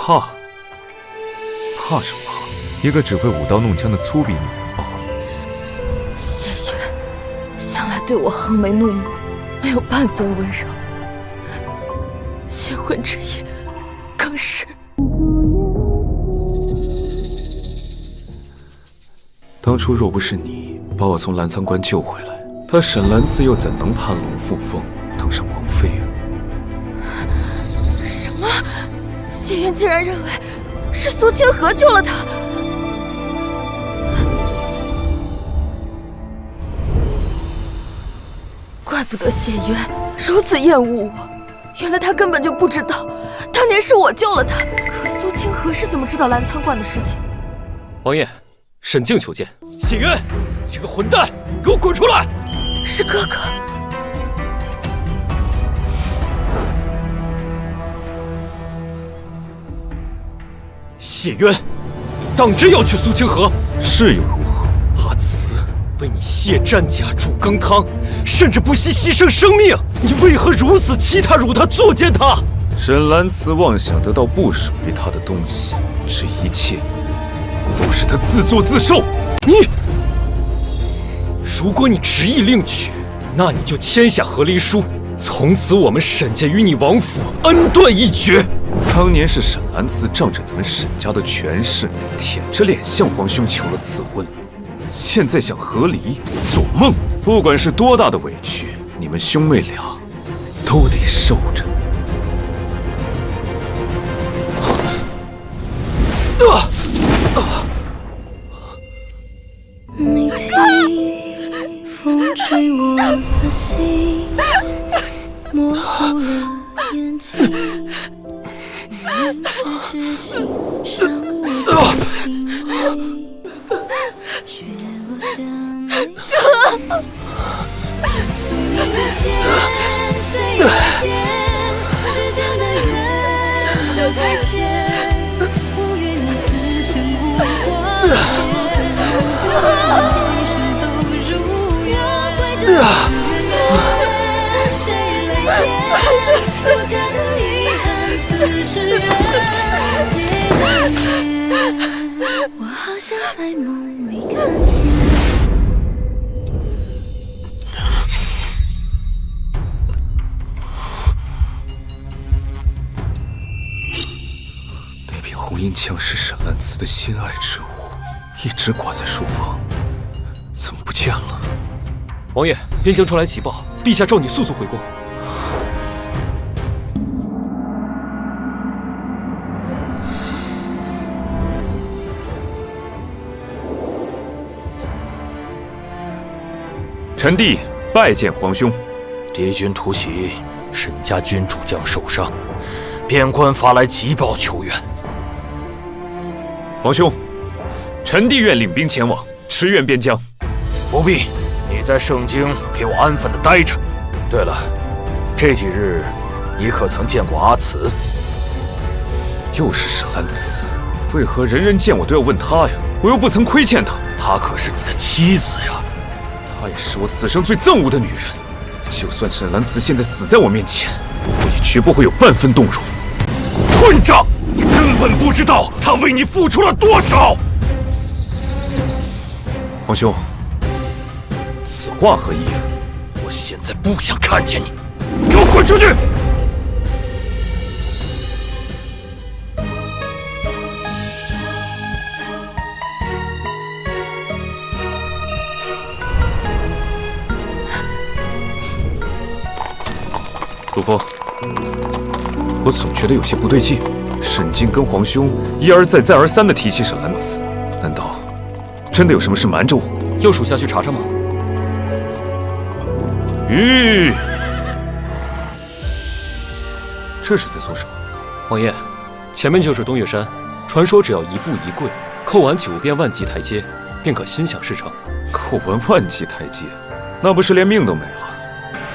怕？怕什么怕？一个只会舞刀弄枪的粗鄙女人罢了。谢渊向来对我横眉怒目，没有半分温柔。新婚之夜，更是。当初若不是你把我从澜沧关救回来，他沈兰慈又怎能攀龙附凤，当上王妃啊？什么？谢渊竟然认为是苏清河救了他？怪不得谢渊如此厌恶我，原来他根本就不知道，当年是我救了他。可苏清河是怎么知道澜沧关的事情？王爷，沈静求见。谢渊，这个混蛋，给我滚出来！是哥哥。谢渊，你当真要去苏清河？是又如何？阿慈为你谢战甲煮羹汤，甚至不惜牺牲生命，你为何如此欺他辱他，作践他？沈兰慈妄想得到不属于他的东西，这一切都是他自作自受。如果你执意另娶，那你就签下和离书，从此我们沈家与你王府恩断义绝。当年是沈兰慈仗着你们沈家的权势，舔着脸向皇兄求了赐婚，现在想和离，做梦！不管是多大的委屈，你们兄妹俩都得受着。你听，风吹我的心，模糊了眼睛。你是至今伤我的心灵，却落下泪。宿命的线，谁来剪？时间的缘都太浅，无怨你此生无挂牵。谁是都如愿，怪得谁来剪？留下的遗憾，此时人也难免。我好像在梦里看见。那柄红缨枪是沈兰慈的心爱之物，一直挂在书房，怎么不见了？王爷，边疆传来急报，陛下召你速速回宫。臣弟拜见皇兄。敌军突袭，沈家君主将受伤，边关发来急报求援。皇兄，臣弟愿领兵前往，驰援边疆。不必，你在盛京给我安分的待着。对了，这几日你可曾见过阿慈？又是沈兰慈，为何人人见我都要问她呀？我又不曾亏欠她。她可是你的妻子呀。她也是我此生最憎恶的女人。就算沈兰慈现在死在我面前，我也绝不会有半分动容。混账！你根本不知道她为你付出了多少。皇兄，此话何意？我现在不想看见你，给我滚出去！陆枫，我总觉得有些不对劲。沈静跟皇兄一而再再而三地提起沈兰慈，难道真的有什么事瞒着我？要属下去查查吗？这是在做什么？王爷，前面就是东岳山，传说只要一步一跪，叩完9遍万级台阶，便可心想事成。叩完万级台阶，那不是连命都没了？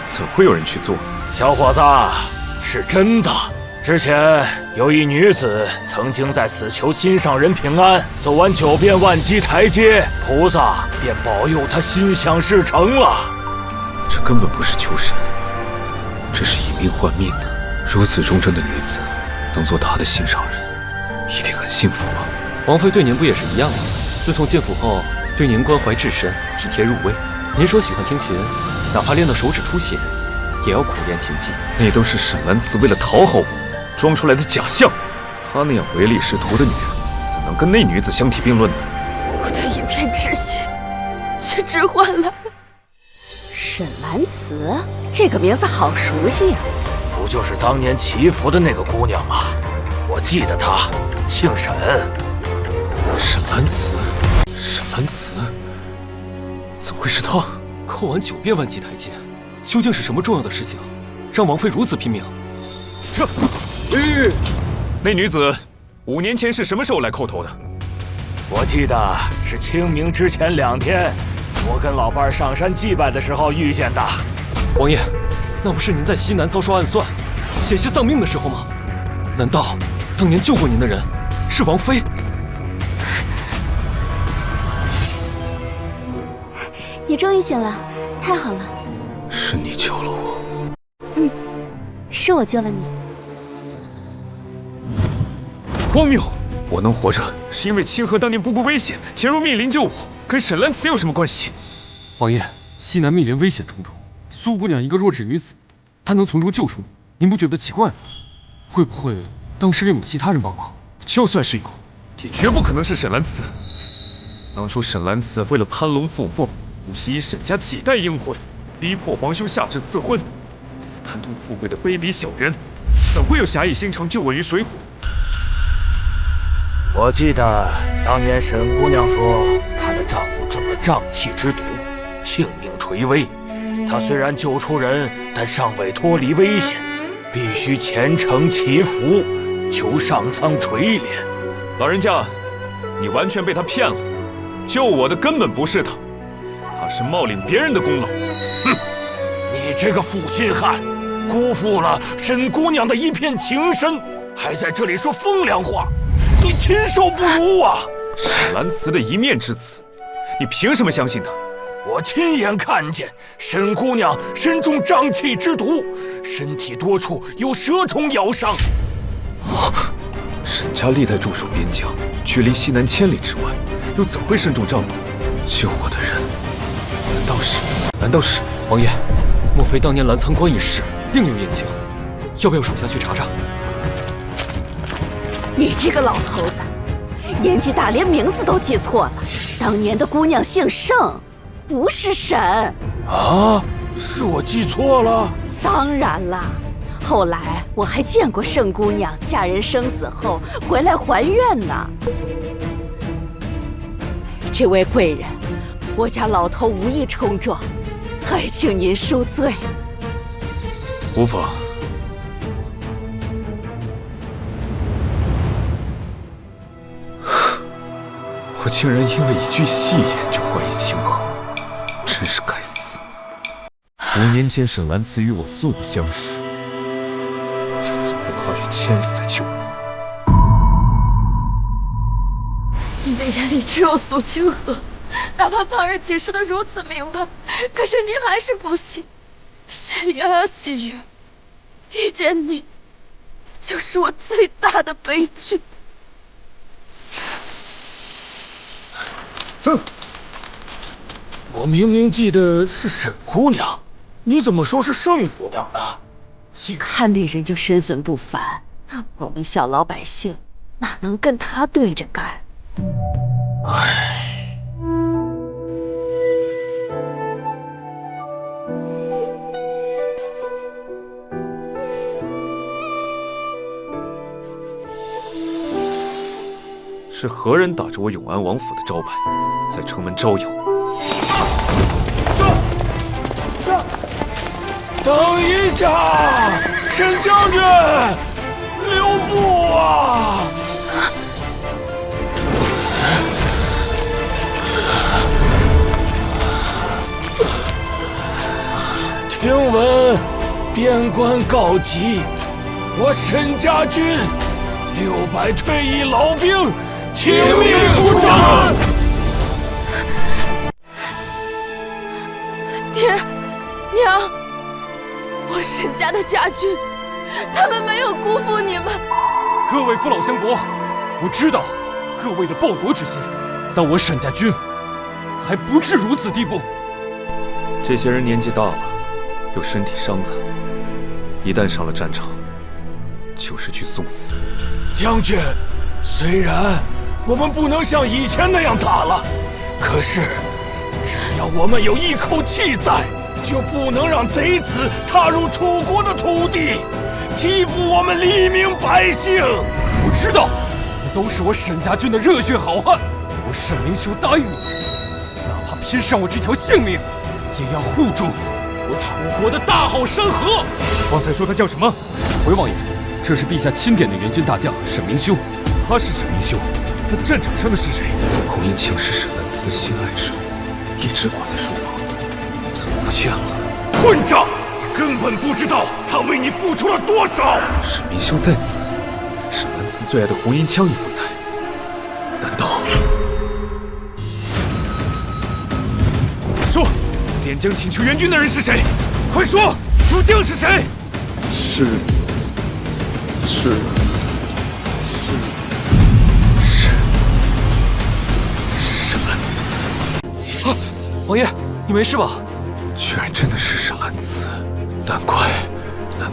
怎会有人去做？小伙子，是真的。之前有一女子曾经在此求心上人平安，走完9遍万级台阶，菩萨便保佑她心想事成了。这根本不是求神，这是以命换命的。如此忠贞的女子，能做他的心上人，一定很幸福吧？王妃对您不也是一样吗？自从进府后，对您关怀至深，体贴入微。您说喜欢听琴，哪怕练到手指出血，也要苦练琴技。那都是沈兰慈为了讨好我装出来的假象。她那样唯利是图的女人，怎能跟那女子相提并论呢？我的一片痴心，却只换了沈兰慈，这个名字好熟悉呀！不就是当年祈福的那个姑娘吗？我记得她姓沈。沈兰慈，沈兰慈，怎么会是她？扣完9遍万级台阶，究竟是什么重要的事情，让王妃如此拼命？这，那女子5年前是什么时候来叩头的？我记得是清明之前2天，我跟老伴儿上山祭拜的时候遇见的。王爷，那不是您在西南遭受暗算，险些丧命的时候吗？难道当年救过您的人是王妃？你终于醒了，太好了。是你救了我。是我救了你。荒谬！我能活着，是因为清河当年不顾危险潜入密林救我，跟沈兰慈有什么关系？王爷，西南密林危险重重，苏姑娘一个弱智女子，她能从中救出你，您不觉得奇怪吗？会不会当时另有其他人帮忙？就算是有，也绝不可能是沈兰慈。当初沈兰慈为了攀龙附凤，不惜以沈家几代英魂，逼迫皇兄下旨赐婚。此贪图富贵的卑鄙小人，怎会有侠义心肠救我于水火？我记得当年沈姑娘说，她的丈夫中了瘴气之毒，性命垂危。她虽然救出人，但尚未脱离危险，必须虔诚祈福，求上苍垂怜。老人家，你完全被他骗了。救我的根本不是他，他是冒领别人的功劳。哼！你这个负心汉，辜负了沈姑娘的一片情深，还在这里说风凉话。你禽兽不如啊！沈兰慈的一面之词，你凭什么相信他？我亲眼看见沈姑娘身中瘴气之毒，身体多处有蛇虫咬伤。沈家历代驻守边疆，距离西南千里之外，又怎会身中瘴毒？救我的人，难道是？王爷，莫非当年澜沧关一事另有隐情？要不要属下去查查？你这个老头子，年纪大连名字都记错了。当年的姑娘姓盛，不是沈。啊，是我记错了？当然啦，后来我还见过盛姑娘嫁人生子后回来还愿呢。这位贵人，我家老头无意冲撞，还请您恕罪。无妨。我竟然因为一句戏言就怀疑清河，真是该死！5年前沈兰慈与我素不相识，又怎会跨越千里来救我？你的眼里只有苏清河，哪怕旁人解释的如此明白，可是您还是不信。谢月啊谢月，遇见你，就是我最大的悲剧。哼！我明明记得是沈姑娘，你怎么说是盛姑娘呢？一看那人就身份不凡，我们小老百姓哪能跟他对着干？唉，是何人打着我永安王府的招牌，在城门招摇？等一下，沈将军，留步啊！听闻边关告急，我沈家军600退役老兵请命出征。爹娘，我沈家的家军，他们没有辜负你们。各位父老乡伯，我知道各位的报国之心，但我沈家军还不至如此地步。这些人年纪大了，又身体伤残，一旦上了战场，就是去送死。将军，虽然我们不能像以前那样打了，可是只要我们有一口气在，就不能让贼子踏入楚国的土地，欺负我们黎民百姓。我知道，那都是我沈家军的热血好汉。我沈明修答应你，哪怕拼上我这条性命，也要护住我楚国的大好山河。方才说他叫什么？回王爷，这是陛下钦点的援军大将沈明修。他是沈明修，那战场上的是谁？洪银枪是沈兰慈的心爱之物，一直挂在书房，怎么不见了？混账！你根本不知道他为你付出了多少。沈明修在此，沈兰慈最爱的洪银枪也不在，难道？说，边疆请求援军的人是谁？快说，主将是谁？是沈兰慈。王爷，你没事吧？居然真的是沈兰慈，难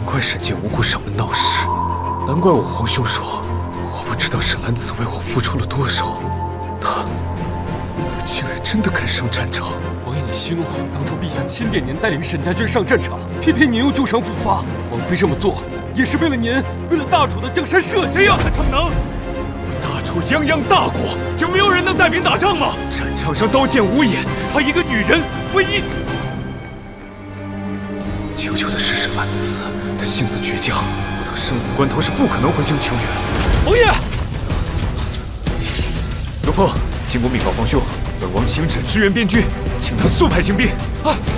怪沈家无辜上门闹事，难怪我皇兄说我不知道沈兰慈为我付出了多少，他竟然真的敢上战场。王爷，你息怒，当初陛下钦点您带领沈家军上战场，偏偏您又旧伤复发。王妃这么做也是为了您，为了大楚的江山社稷。只要他逞能，大楚泱泱大国，就没有人能带兵打仗吗？战场上刀剑无眼，她一个女人，唯一求救的是沈兰慈，她性子倔强，不到生死关头是不可能回京求援。王爷，刘峰，晋国密告皇兄，本王请旨支援边军，请他速派精兵。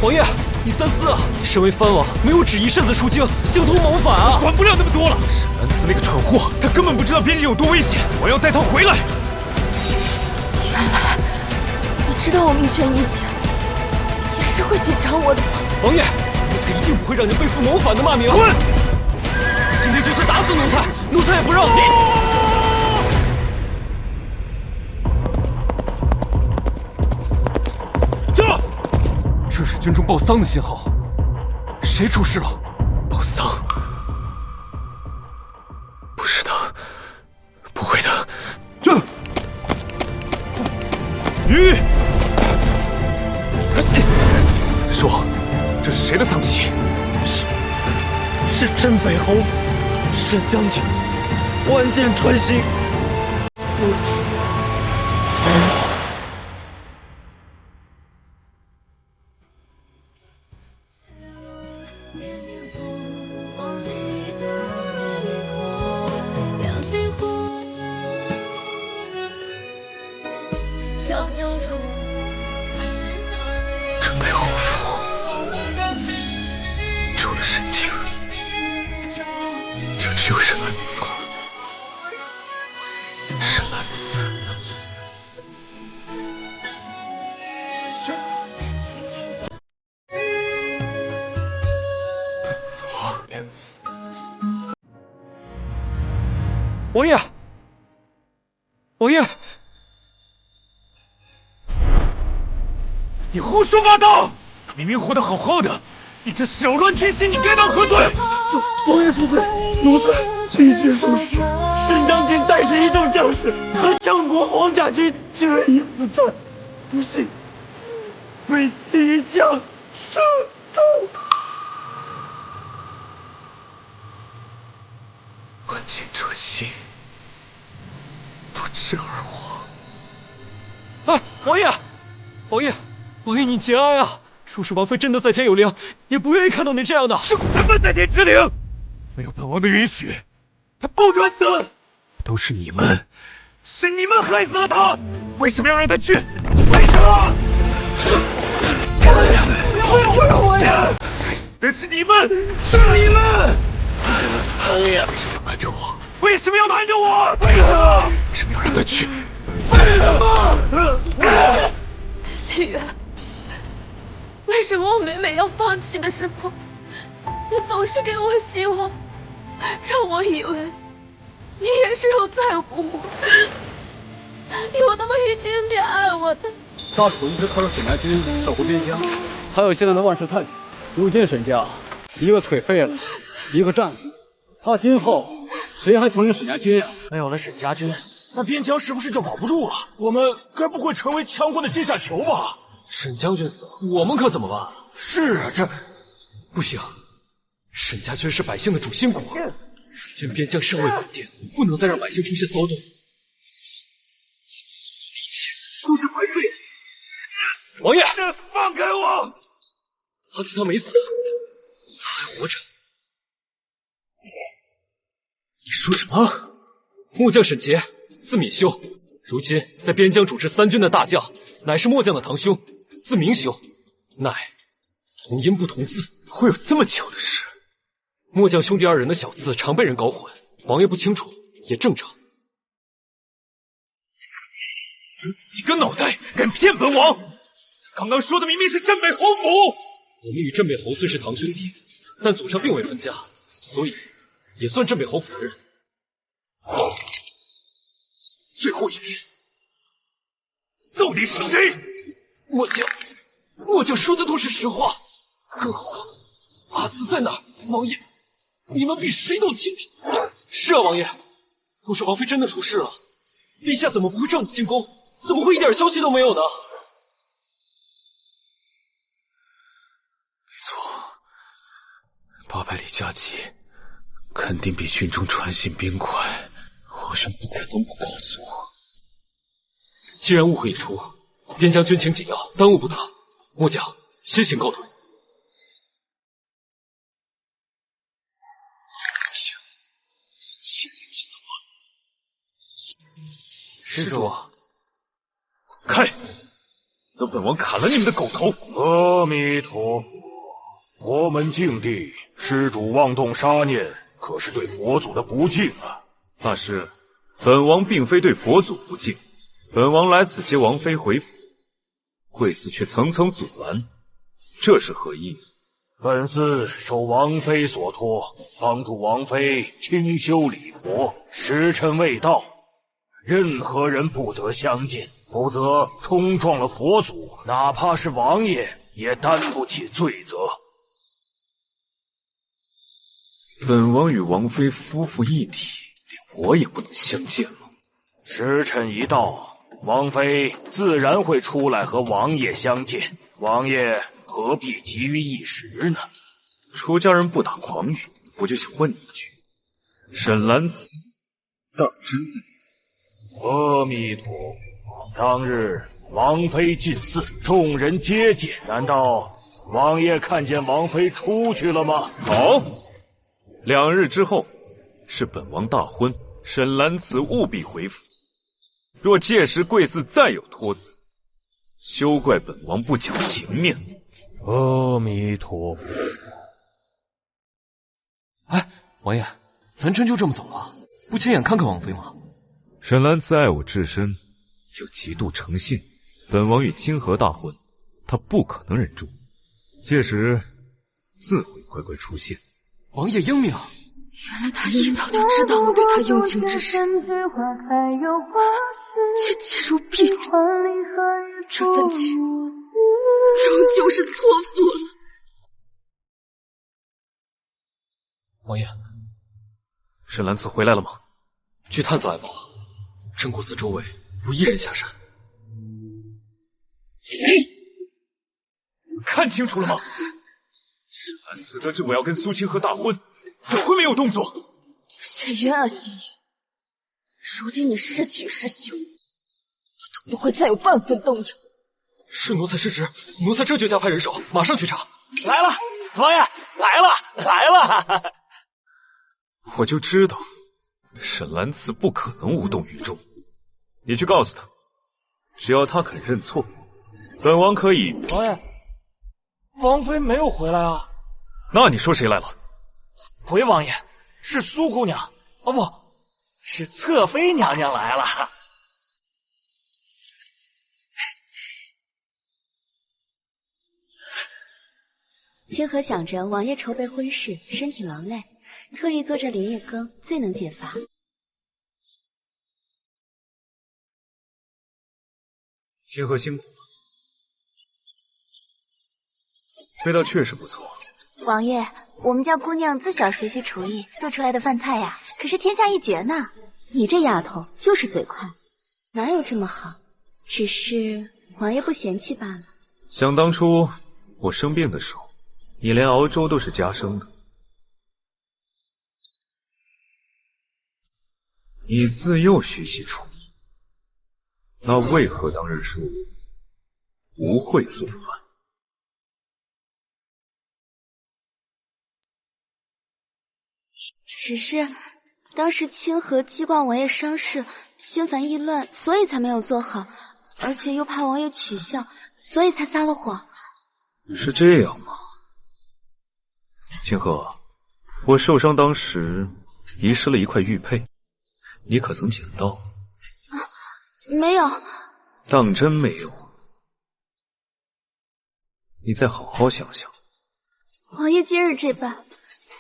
王爷，你三思啊！身为藩王，没有旨意擅自出京，形同谋反啊！管不了那么多了。沈兰慈那个蠢货，他根本不知道边境有多危险，我要带他回来。原来你知道我命悬一线，也是会紧张我的吗？王爷，奴才一定不会让您背负谋反的骂名。滚！今天就算打死奴才，奴才也不让你。这是军中报丧的信号，谁出事了？报丧？不是他，不会的。这，吁！说，这是谁的丧旗？是镇北侯府沈将军，万箭穿心。镇北侯府，除了沈清，就只有沈兰慈了。沈兰慈，死了。王爷，王爷，你胡说八道！他明明活得好好的，你这扰乱军心，你该当何罪？王爷恕罪，奴才句句属实。沈将军带着一众将士和江国黄甲军决一死战，不幸被敌将射中。万箭穿心，不治而亡。哎，王爷，王爷，王爷，你节哀啊！若是王妃真的在天有灵，也不愿意看到您这样的。是什么在天之灵？没有本王的允许，他不准死！都是你们，是你们害死了他！为什么要让他去？为什么？不要我呀！该死的是你们，是你们！王爷，为什么要瞒着我？为什么要瞒着我？为什么要让他去？为什么？心远，为什么我每每要放弃的时候，你总是给我希望，让我以为你也是有在乎我，有那么一点点爱我的。大楚一直靠着沈家军守护边疆，才有现在的万世太平。如今沈家一个腿废了，一个战死，他今后谁还统领沈家军呀？没有了沈家军，那边疆是不是就保不住了？我们该不会成为强国的阶下囚吧？沈将军死了，我们可怎么办？是啊，这不行，沈家军是百姓的主心骨，如今边疆尚未稳定，不能再让百姓出现骚动。都是白费。王爷，放开我！阿紫他没死，他还活着。你说什么？末将沈杰，字敏修，如今在边疆主持3军的大将，乃是末将的堂兄，字明修，乃同音不同字，会有这么巧的事？末将兄弟2人的小字常被人搞混，王爷不清楚也正常。几个脑袋敢骗本王！刚刚说的明明是镇北侯府。我们与镇北侯虽是堂兄弟，但祖上并未分家，所以也算镇北侯府的人。最后一遍，到底是谁？末将说的都是实话。更何况阿紫在哪？王爷，你们比谁都清楚。是啊，王爷，若是王妃真的出事了，陛下怎么不会召你进宫？怎么会一点消息都没有呢？没错，800里加急，肯定比军中传信兵快。皇上不可能不告诉我。既然误会已出，边疆军情紧要，耽误不得。末将先行告退。施主，开！等本王砍了你们的狗头！阿弥陀佛，佛门净地，施主妄动杀念，可是对佛祖的不敬啊！大师，本王并非对佛祖不敬，本王来此接王妃回府，贵司却层层阻拦，这是何意？本司受王妃所托，帮助王妃清修礼佛，时辰未到，任何人不得相近，否则冲撞了佛祖，哪怕是王爷也担不起罪责。本王与王妃夫妇一体，连我也不能相见吗？时辰一到，王妃自然会出来和王爷相见，王爷何必急于一时呢？出家人不打诳语，我就想问你一句：沈兰子当真在？阿弥陀佛，当日王妃进寺，众人接见，难道王爷看见王妃出去了吗？好，2日之后是本王大婚，沈兰子务必回府。若届时贵司再有托辞，休怪本王不讲情面。阿弥陀佛。哎，王爷，咱真就这么走了？不亲眼看看王妃吗？沈兰子爱我至深，又极度诚信，本王与清河大婚，她不可能忍住，届时自会乖乖出现。王爷英明，原来他一早就知道我对他用情至深，却弃如敝帚。这份情终究是错付了。王爷，沈兰子回来了吗？据探子来报，镇国寺周围无一人下山。看清楚了吗？沈兰子得知我要跟苏清河大婚，怎会没有动作？谢云啊，谢云，如今你是娶是休，我都不会再有半分动摇。是奴才失职，奴才这就加派人手，马上去查。来了，王爷，来了！我就知道沈兰子不可能无动于衷。你去告诉他，只要他肯认错，本王可以。王爷，王妃没有回来啊。那你说谁来了？回王爷，是苏姑娘，哦不，是侧妃娘娘来了。清河想着王爷筹备婚事，身体劳累，特意做这连夜羹，最能解乏。清河辛苦了，味道确实不错。王爷，我们家姑娘自小学习厨艺，做出来的饭菜呀，可是天下一绝呢。你这丫头就是嘴快，哪有这么好？只是王爷不嫌弃罢了。想当初我生病的时候，你连熬粥都是家生的。你自幼学习厨艺，那为何当日说不会做饭？只是当时清河记挂王爷伤势，心烦意乱，所以才没有做好，而且又怕王爷取笑，所以才撒了谎。是这样吗？清河，我受伤当时遗失了一块玉佩，你可曾捡到？没有。当真没有？你再好好想想。王爷今日这般，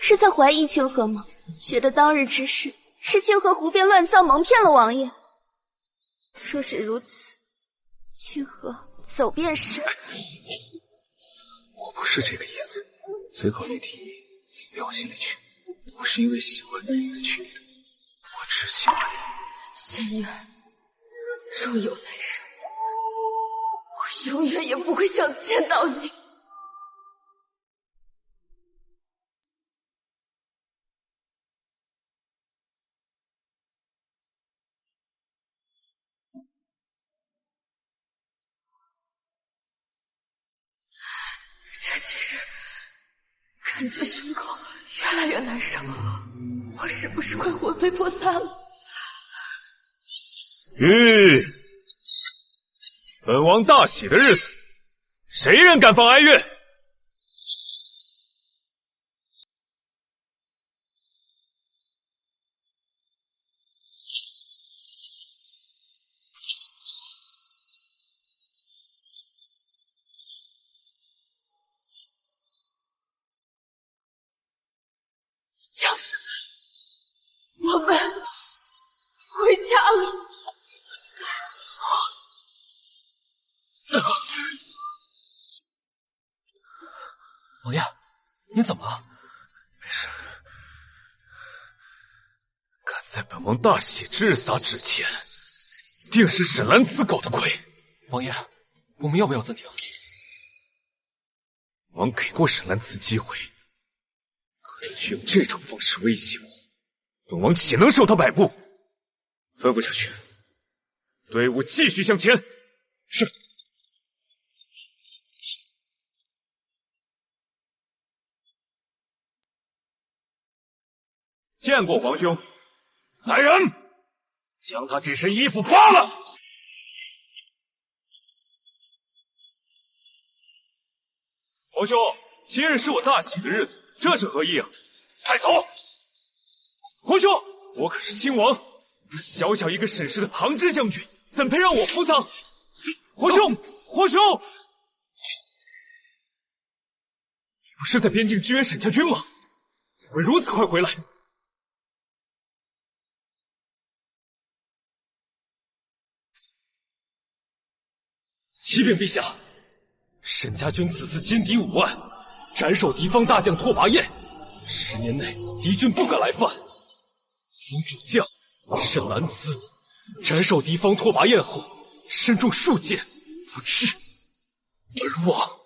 是在怀疑清河吗？觉得当日之事是清河胡编乱造，蒙骗了王爷。若是如此，清河走便是。我不是这个意思，随口一提，表心里去。不是因为喜欢你才娶你的，我只喜欢你。仙缘，若有来生，我永远也不会想见到你。这几日感觉胸口越来越难受，我是不是快魂飞魄散了？本王大喜的日子，谁人敢放哀乐？将士们，我们回家了。王爷，你怎么了？没事。敢在本王大喜之日撒纸钱，定是沈兰子搞的鬼。王爷，我们要不要暂停？王给过沈兰子机会，可是却用这种方式威胁我，本王岂能受他摆布？吩咐下去，队伍继续向前。是。见过皇兄。来人，将他这身衣服扒了。皇兄，今日是我大喜的日子，这是何意啊？带走！皇兄，我可是亲王，小小一个沈氏的旁支将军，怎配让我扶丧？皇兄，皇兄，你不是在边境支援沈家军吗？怎会如此快回来？启禀陛下，沈家军此次金敌5万，斩首敌方大将拓跋彦，10年内敌军不敢来犯。封主将沈兰思斩首敌方拓跋彦后，身中数箭不治而亡。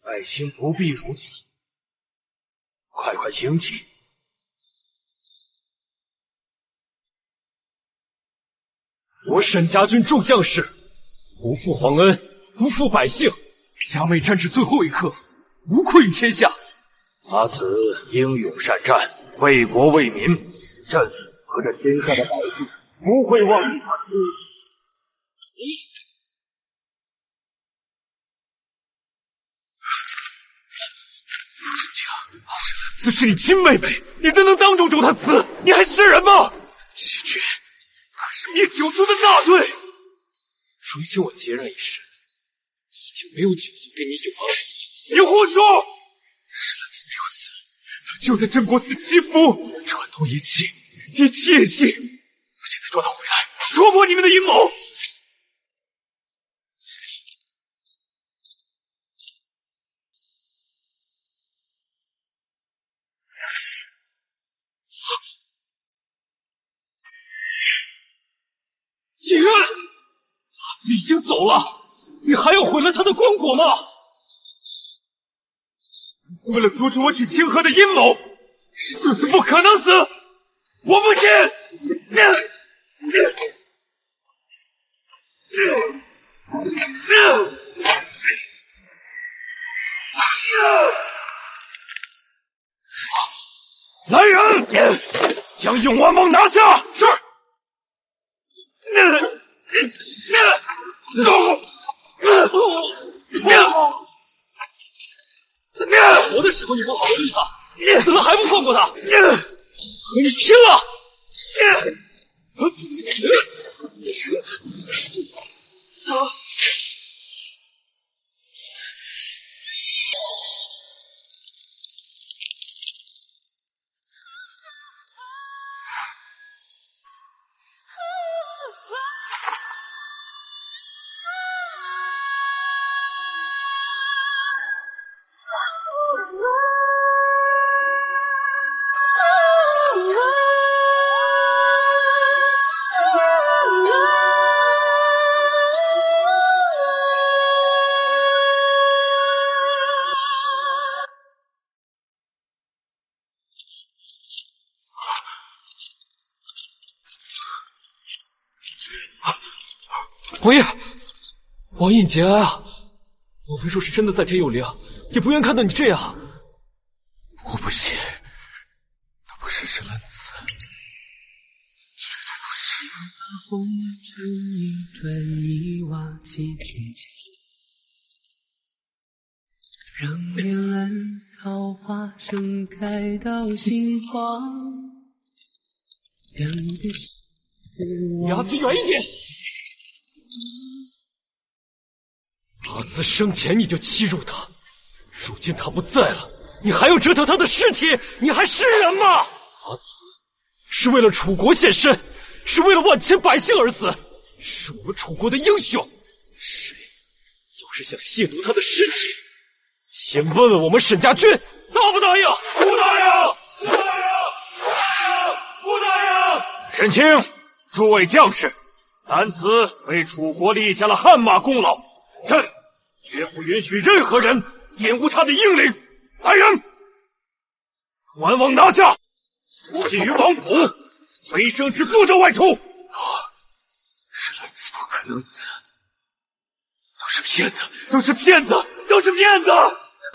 爱卿不必如此，快行起。我沈家军众将士不负皇恩，不负百姓，加妹战至最后一刻，无愧于天下。他此英勇善战，为国为民，朕和这天下的百姓不会忘记他。这是你亲妹妹，你怎能当众咒她死？你还是人吗？欺君！那是灭九族的大罪。如今我孑然一身，已经没有九族给你有恩。你胡说！沈兰子没有死，他就在镇国寺祈福，串通一气，一气也行。我现在抓他回来，戳破你们的阴谋！景渊，他已经走了，你还要毁了他的光果吗？为了阻止我娶清河的阴谋，就是不可能死！我不信！来人，将永安王拿下！是。活的时候你不好好对他，死了还不放过他，和你拼了！王爷，王爷，你节哀啊！莫非说是真的在天有灵，也不愿看到你这样。我不信，他不是沈兰子，让远岸桃花盛开到心慌。离阿紫远一点！阿紫生前你就欺辱他，如今他不在了，你还要折腾他的尸体，你还是人吗？阿紫是为了楚国献身，是为了万千百姓而死，是我们楚国的英雄。谁要是想亵渎他的尸体，先问问我们沈家军答不答应？不答应！不答应！不答应！沈清，诸位将士，单此为楚国立下了汗马功劳，朕绝不允许任何人玷污他的英灵。来人，关王拿下，囚禁于王府，随生之不得外出。沈兰子不可能死，都是骗子，都是骗子，都是骗子！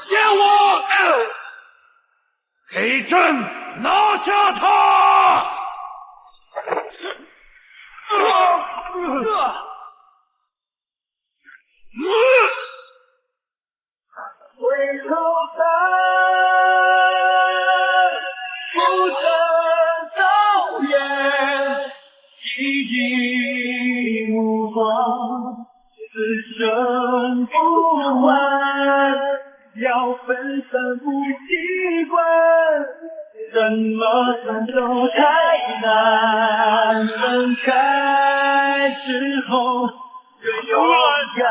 骗我！给朕拿下他！回头看，不曾走远，一一目光，此生不换，要分散不习惯，怎么算都太难，分开之后又勇敢。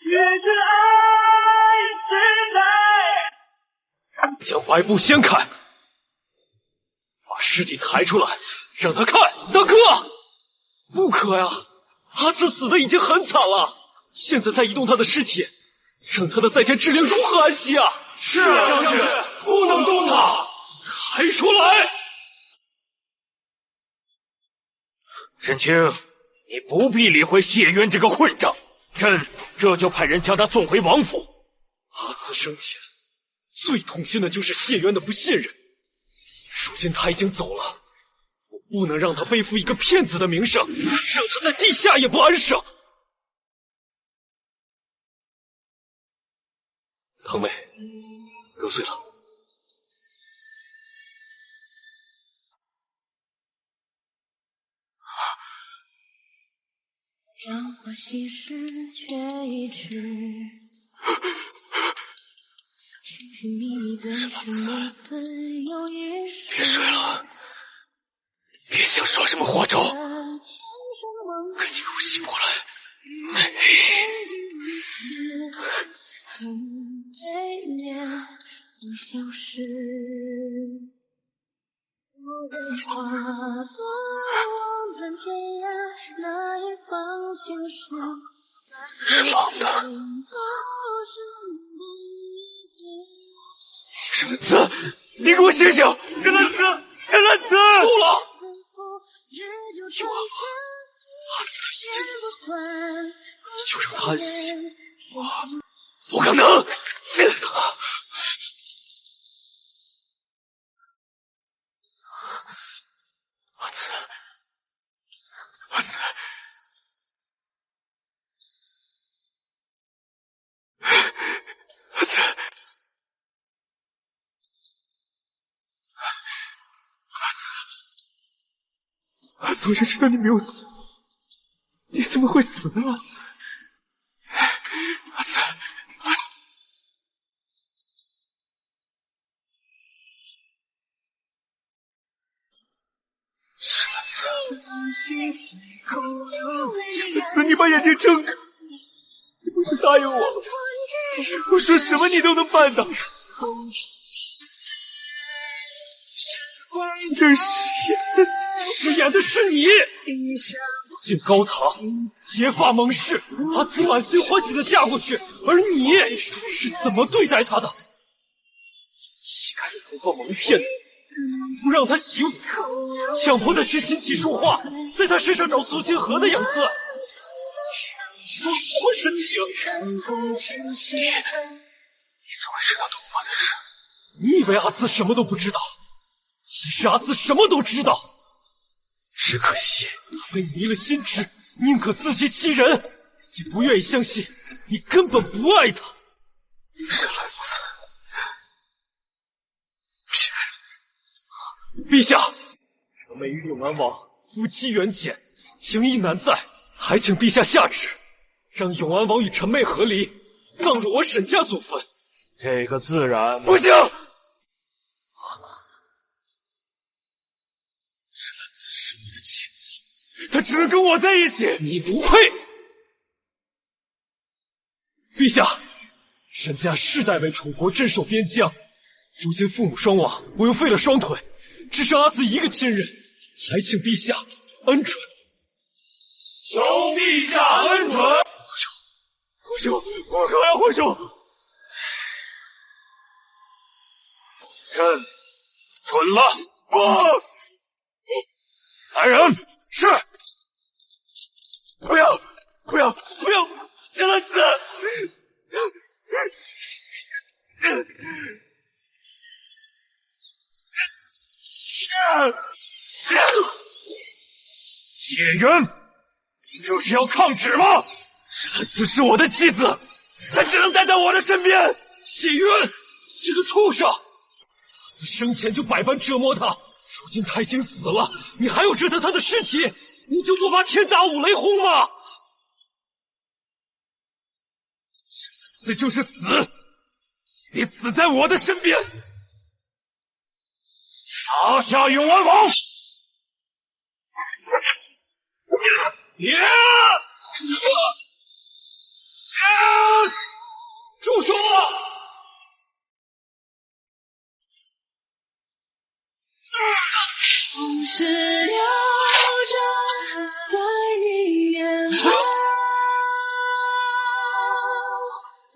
越是爱是在，将白布掀开，把尸体抬出来，让他看。大哥，不可呀！阿紫死的已经很惨了，现在再移动他的尸体，让他的在天之灵如何安息啊？是啊，将军，不能动他！抬出来！沈清，你不必理会谢渊这个混账。朕这就派人将他送回王府。阿紫生前最痛心的就是谢渊的不信任，如今他已经走了，我不能让他背负一个骗子的名声，让他在地下也不安生。堂妹，得罪了。让我稀释却一直寻寻觅觅的是你的有意识。别睡了，别想睡。醒过来。是冷的。沈兰子，你给我醒醒！沈兰子，沈兰子！够了！有阿紫的意思，就让他安息。不可能！阿紫，阿紫，阿紫，阿紫，我就知道你没有死，你怎么会死呢？阿紫，阿紫，阿紫。沈子，你把眼睛睁开！你不是答应我了？我说什么你都能办到。这饰演的是你，进高堂，结发盟誓，阿紫满心欢喜的嫁过去，而你是怎么对待她的？膝盖的头发蒙骗她，不让她习武，强迫她学琴棋书画，在她身上找苏清河的样子。说什么神情？你怎么知道头发的事？你以为阿紫什么都不知道？其实阿紫什么都知道，只可惜他被迷了心智，宁可自欺欺人，也不愿意相信你根本不爱他。沈兰子，陛下，臣妹与永安王夫妻缘浅，情谊难在，还请陛下下旨，让永安王与臣妹和离，葬入我沈家祖坟。这个自然不行。他只能跟我在一起，你不配！陛下，沈家世代为楚国镇守边疆，如今父母双亡，我又废了双腿，只剩阿紫一个亲人，还请陛下恩准。求陛下恩准！皇兄，不可呀，皇兄！朕准了。不，来人，是。不要，不要，不要！沈兰子，谢云，你这是要抗旨吗？沈兰子是我的妻子，她只能待在我的身边。谢云，这个畜生！生前就百般折磨他，如今他已经死了，你还要折腾他的尸体，你就不怕天打五雷轰吗？死就是死，你死在我的身边。杀下永安王！住手！往事流转在你眼眸，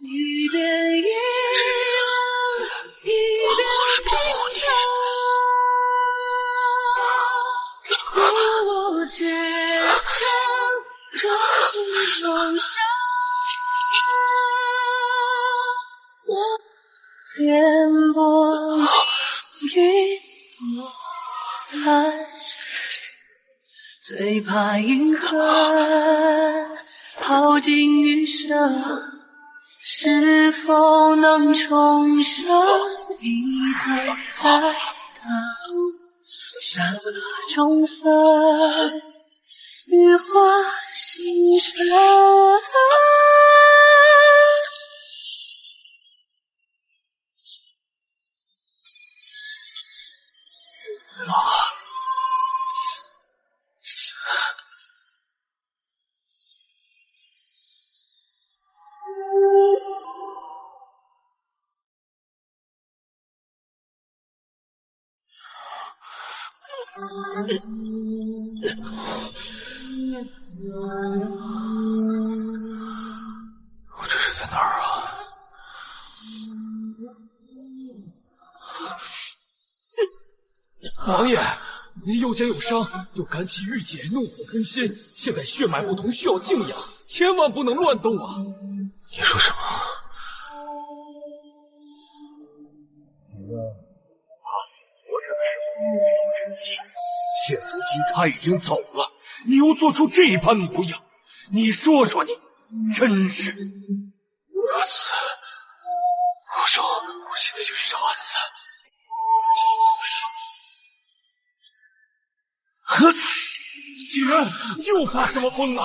一遍遗忘，一遍心疼，如我倔强，这是种伤。我颠簸云朵。最怕银河耗尽余生，是否能重生？一太太的山河中分，羽化星辰。我这是在哪儿啊？王爷，您右肩有伤，又肝气郁结，怒火攻心，现在血脉不通，需要静养，千万不能乱动啊！你说什么？活着的时候不争气，现如今他已经走了，你又做出这般模样，你说说你，真是。阿紫，我说，我现在就去找阿紫。呵，既然又发什么疯了？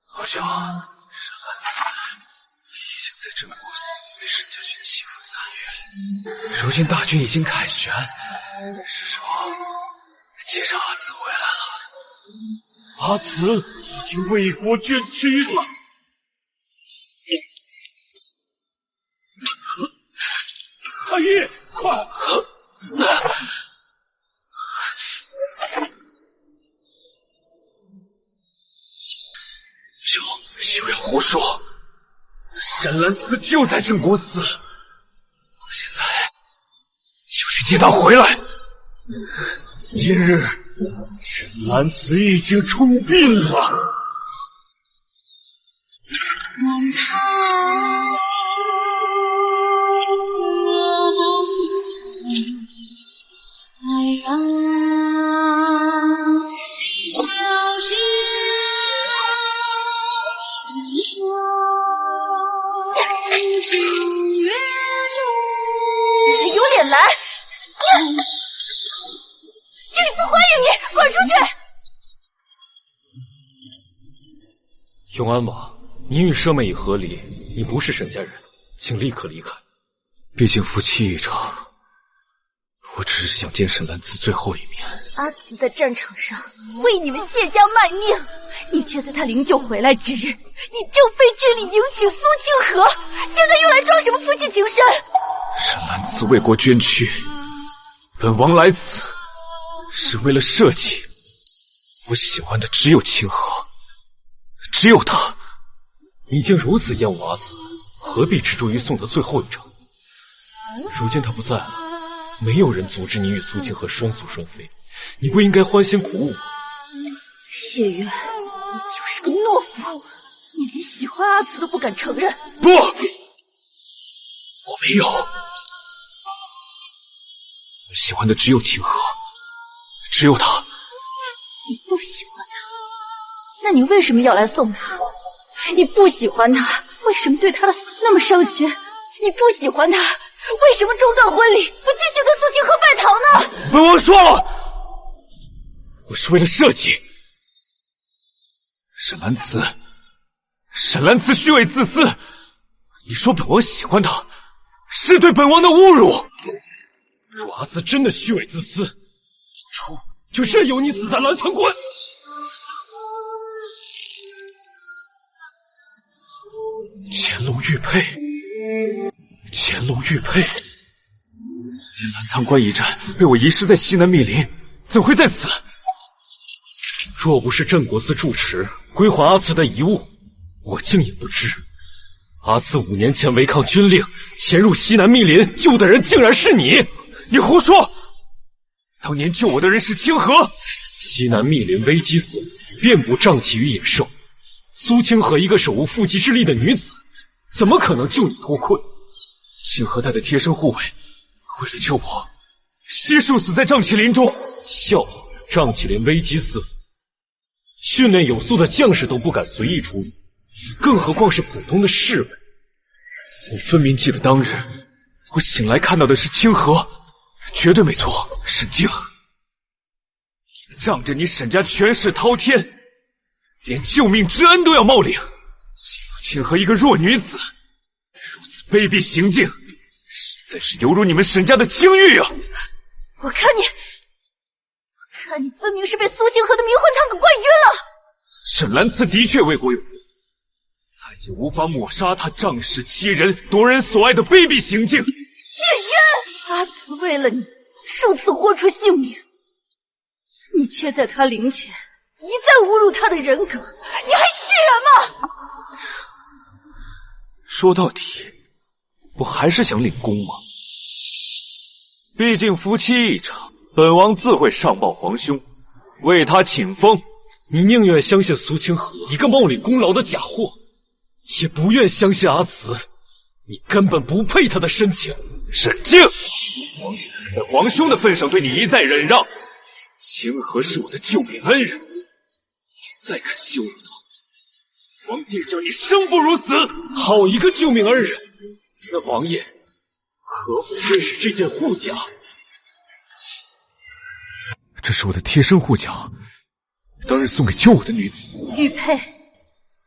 好像沈兰子已经在镇国寺被沈家军欺负3月，如今大军已经凯旋，是时候接上阿紫回来了。阿紫已经为国捐躯了。太医，快！休要胡说！沈兰子就在镇国寺，我现在就去接他回来。今日沈兰子已经出殡了。有脸来！这里不欢迎你，滚出去！永安王，您与舍妹已和离，你不是沈家人，请立刻离开。毕竟夫妻一场，我只是想见沈兰子最后一面。阿紫在战场上为你们谢家卖命，你却在他灵柩回来之日，以正妃之礼迎娶苏清河，现在又来装什么夫妻情深？沈兰子为国捐躯，本王来此是为了社稷。我喜欢的只有清河，只有他。你竟如此厌恶阿紫，何必执着于送他最后一程？如今他不在了，没有人阻止你与苏清河双宿双飞，你不应该欢欣鼓舞吗？谢渊，你就是个懦夫，你连喜欢阿紫都不敢承认。不，我没有。我喜欢的只有清河，只有他。你不喜欢他，那你为什么要来送他？你不喜欢他，为什么对他的死那么伤心？你不喜欢他，为什么中断婚礼，不继续跟苏清河拜堂呢？本王说了，我是为了社稷。沈兰子虚伪自私，你说本王喜欢他，是对本王的侮辱。若阿紫真的虚伪自私，当初就任由你死在澜沧关。乾隆玉佩，乾隆玉佩。澜沧关一战被我遗失在西南密林，怎会在此？若不是镇国寺住持归还阿紫的遗物，我竟也不知。阿紫5年前违抗军令，潜入西南密林，救的人竟然是你！你胡说！当年救我的人是清河。西南密林危机四伏，遍布瘴气与野兽。苏清河一个手无缚鸡之力的女子，怎么可能救你脱困？清河带的贴身护卫，为了救我，悉数死在瘴气林中。笑话，瘴气林危机四伏，训练有素的将士都不敢随意出入，更何况是普通的侍卫。你分明记得当日我醒来看到的是清河，绝对没错。沈静，仗着你沈家权势滔天，连救命之恩都要冒领，欺负清河一个弱女子，如此卑鄙行径，实在是犹如你们沈家的清誉啊！我看你分明是被苏清河的迷魂汤给灌晕了。沈兰慈的确为国有功，但也无法抹杀他仗势欺人、夺人所爱的卑鄙行径。谢渊，阿慈为了你数次豁出性命，你却在他灵前一再侮辱他的人格，你还是人吗？说到底，不还是想领功吗？毕竟夫妻一场，本王自会上报皇兄，为他请封。你宁愿相信苏清河一个冒领功劳的假货，也不愿相信阿慈，你根本不配他的深情。沈静，在皇兄的份上对你一再忍让。清河是我的救命恩人，你再敢羞辱他，王爹叫你生不如死！好一个救命恩人！那王爷可否认识这件护甲？这是我的贴身护甲，当日送给救我的女子。玉佩，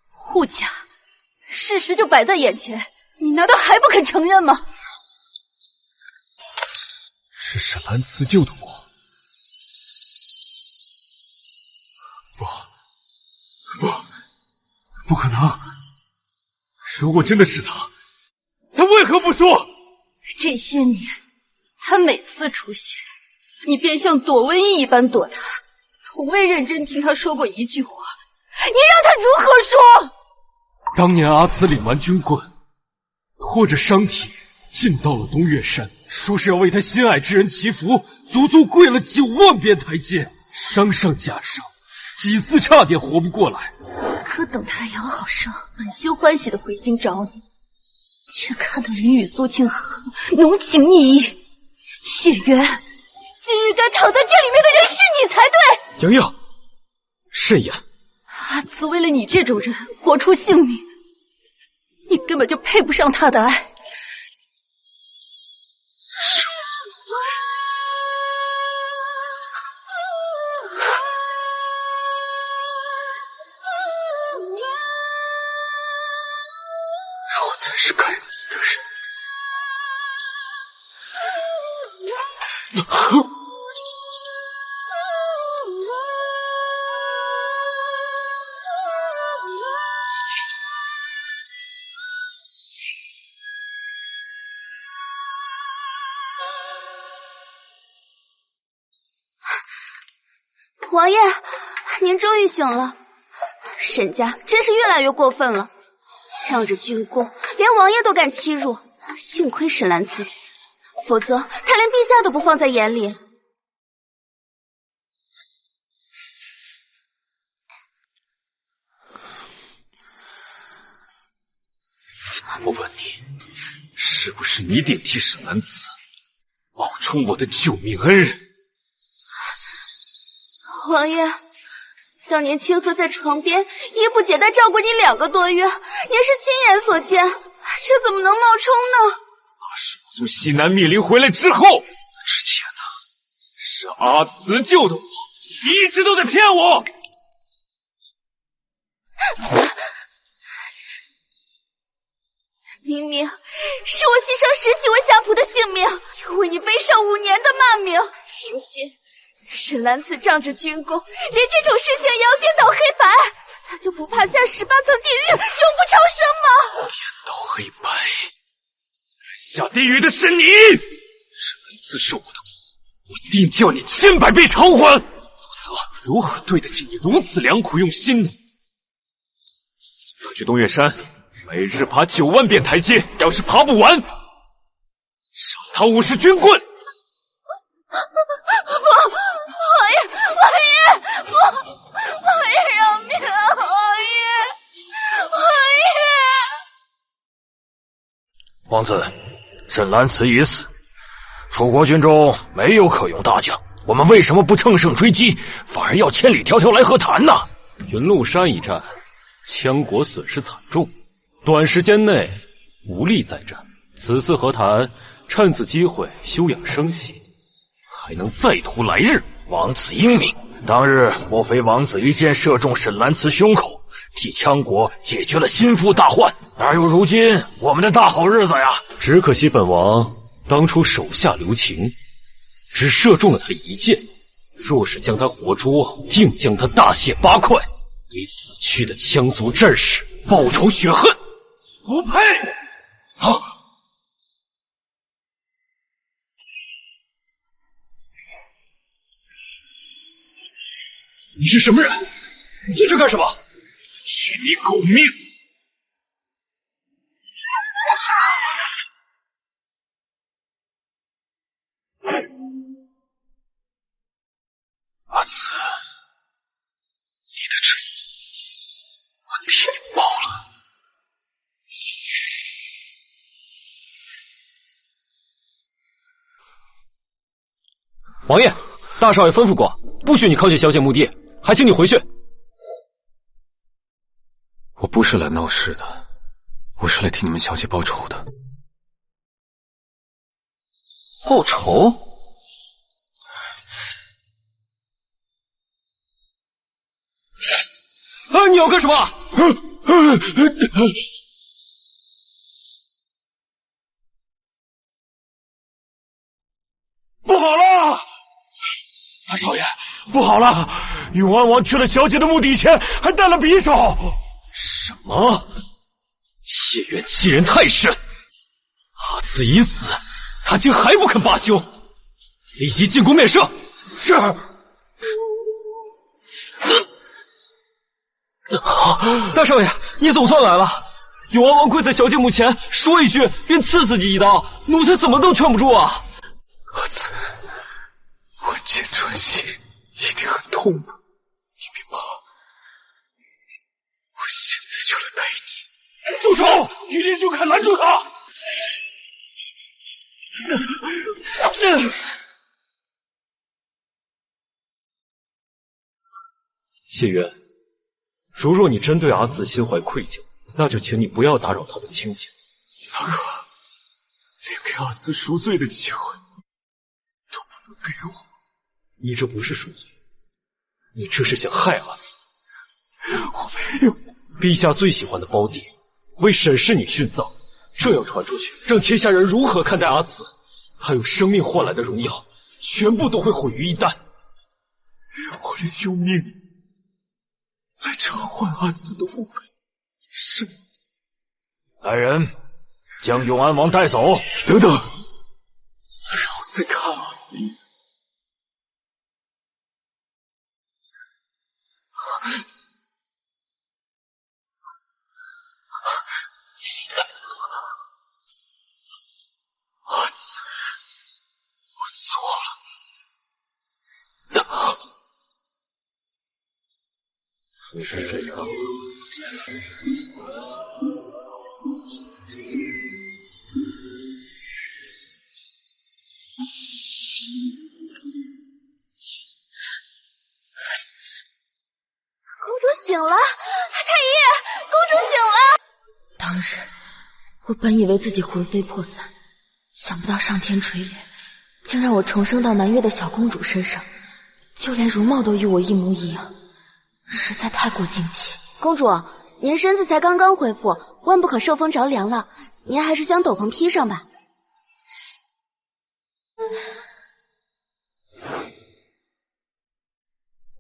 护甲，事实就摆在眼前，你难道还不肯承认吗？是沈兰慈救的我。不可能！如果真的是他为何不说？这些年，他每次出现，你便像躲瘟疫一般躲他，从未认真听他说过一句话。你让他如何说？当年阿慈领完军棍，拖着伤体进到了东岳山，说是要为他心爱之人祈福，足足跪了9万遍台阶，伤上加伤，几次差点活不过来。可等他养好伤，满心欢喜的回京找你，却看到你与苏清河浓情蜜意，血缘，今日该躺在这里面的人是你才对。莹莹，慎言。阿慈为了你这种人活出性命，你根本就配不上他的爱。我才是该死的人。王爷，您终于醒了。沈家真是越来越过分了，仗着军功，连王爷都敢欺辱。幸亏沈兰慈死，否则他连陛下都不放在眼里。我问你，是不是你顶替沈兰慈，冒充我的救命恩人？王爷，当年清河在床边衣不解带照顾你2个多月，您是亲眼所见，这怎么能冒充呢？那是我从西南密林回来之后。之前呢，是阿慈救的我，你一直都在骗我。明明是我牺牲10几位下仆的性命，又为你背上5年的骂名，如今沈兰慈仗着军功，连这种事情也要颠倒黑白，他就不怕下18层地狱永不超生吗？颠倒黑白，下地狱的是你！沈兰慈是我的苦，我定叫你千百倍偿还，否则如何对得起你如此良苦用心呢？要去东岳山，每日爬9万遍台阶，要是爬不完，赏他50军棍。王爷饶命啊！王子，沈兰慈已死，楚国军中没有可用大将，我们为什么不乘胜追击，反而要千里迢迢来和谈呢？云麓山一战，羌国损失惨重，短时间内无力再战。此次和谈，趁此机会休养生息，还能再图来日。王子英明，当日莫非王子一箭射中沈兰慈胸口，替羌国解决了心腹大患，哪有如今我们的大好日子呀？只可惜本王当初手下留情，只射中了他一箭，若是将他活捉，定将他大卸8块，给死去的羌族战士报仇雪恨。不配！你是什么人？你进这干什么？取你狗命！阿紫，你的仇我替你报了。王爷，大少爷吩咐过，不许你靠近小姐墓地，还请你回去。我不是来闹事的，我是来替你们小姐报仇的。报仇？啊！你要干什么？不好了！大少爷，不好了！永安王去了小姐的墓地前，还带了匕首。什么？谢渊欺人太甚！阿紫已死，他竟还不肯罢休！立即进宫面圣。是。大少爷，你总算来了！永安王跪在小姐墓前，说一句便刺自己一刀，奴才怎么都劝不住啊！阿紫，万箭穿心，一定很痛吧？你别怕，我现在就来陪你。住手！御林军快拦住他！谢渊，如若你真对阿紫心怀愧疚，那就请你不要打扰她的清静。大哥，连给阿紫赎罪的机会都不能给我。你这不是赎罪，你这是想害阿紫。我没有。陛下最喜欢的胞弟为沈氏女殉葬，这要传出去，让天下人如何看待阿紫？他用生命换来的荣耀，全部都会毁于一旦。我愿用命来偿还阿紫的污秽。是。来人，将永安王带走。等等，让我再看阿紫一眼。阿紫，我错了。是这样。公主醒了，太医，公主醒了。当日我本以为自己魂飞魄散，想不到上天垂怜，竟让我重生到南岳的小公主身上，就连容貌都与我一模一样，实在太过惊奇。公主，您身子才刚刚恢复，万不可受风着凉了，您还是将斗篷披上吧。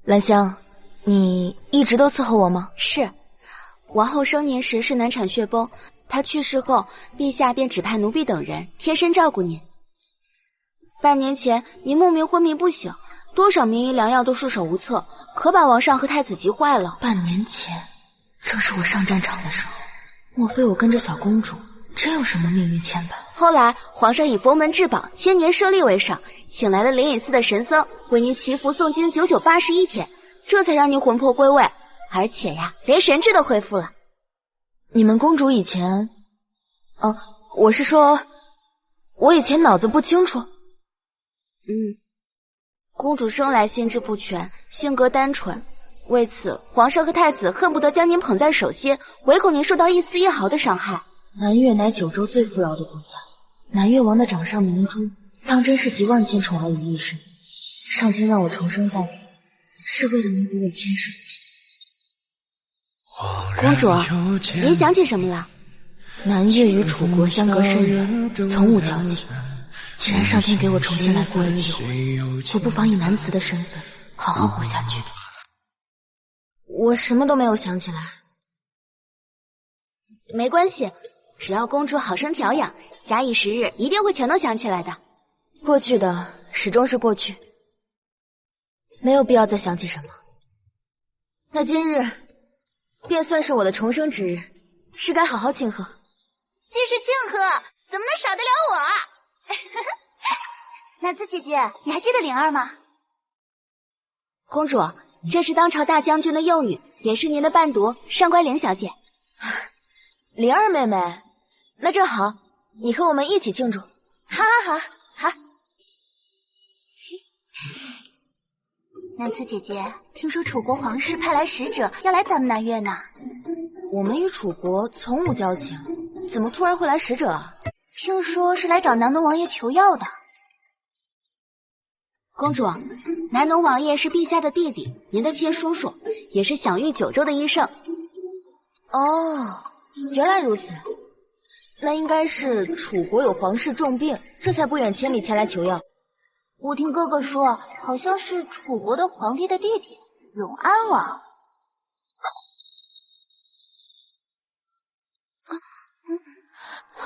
兰香，你一直都伺候我吗？是，王后生年时是难产血崩，她去世后，陛下便指派奴婢等人贴身照顾您。半年前您莫名昏迷不醒，多少名医良药都束手无策，可把王上和太子急坏了。半年前，正是我上战场的时候，莫非我跟着小公主真有什么命运牵绊？后来皇上以佛门至宝千年舍利为赏，请来了灵隐寺的神僧为您祈福诵经9981天，这才让您魂魄归位，而且呀，连神智都恢复了。你们公主以前，我是说，我以前脑子不清楚。公主生来心智不全，性格单纯，为此皇上和太子恨不得将您捧在手心，唯恐您受到一丝一毫的伤害。南越乃九州最富饶的国家，南越王的掌上明珠当真是集万千宠爱于一身。上天让我重生在此，是为了能给我前世所公主，您想起什么了？南越与楚国相隔甚远，从无交集。既然上天给我重新来过的机会，我不妨以男子的身份好好活下去。我什么都没有想起来。没关系，只要公主好生调养，假以时日，一定会全都想起来的。过去的始终是过去，没有必要再想起什么。那今日便算是我的重生之日，是该好好庆贺。既是庆贺，怎么能少得了我？南子姐姐，你还记得灵儿吗？公主，这是当朝大将军的幼女，也是您的伴读上官灵小姐。灵儿妹妹，那正好，你和我们一起庆祝。好。南子姐姐，听说楚国皇室派来使者要来咱们南越呢。我们与楚国从无交情，怎么突然会来使者啊？听说是来找南农王爷求药的。公主，南农王爷是陛下的弟弟，您的亲叔叔，也是享誉九州的医圣。哦，原来如此，那应该是楚国有皇室重病，这才不远千里前来求药。我听哥哥说，好像是楚国的皇帝的弟弟永安王。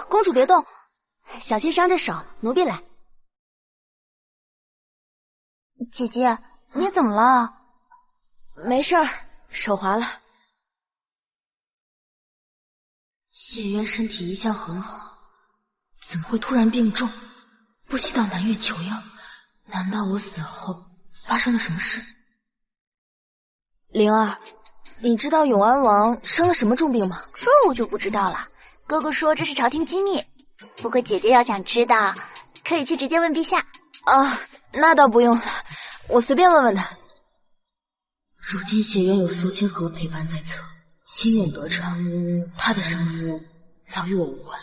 公主别动，小心伤着手，奴婢来。姐姐，你怎么了？没事儿，手滑了。谢渊身体一向很好，怎么会突然病重，不惜到南越求药？难道我死后发生了什么事？灵儿，你知道永安王生了什么重病吗？这我就不知道了。哥哥说这是朝廷机密，不过姐姐要想知道，可以去直接问陛下。啊，那倒不用了，我随便问问他。如今谢渊有苏清河陪伴在侧，心愿得偿，他的生死早与我无关。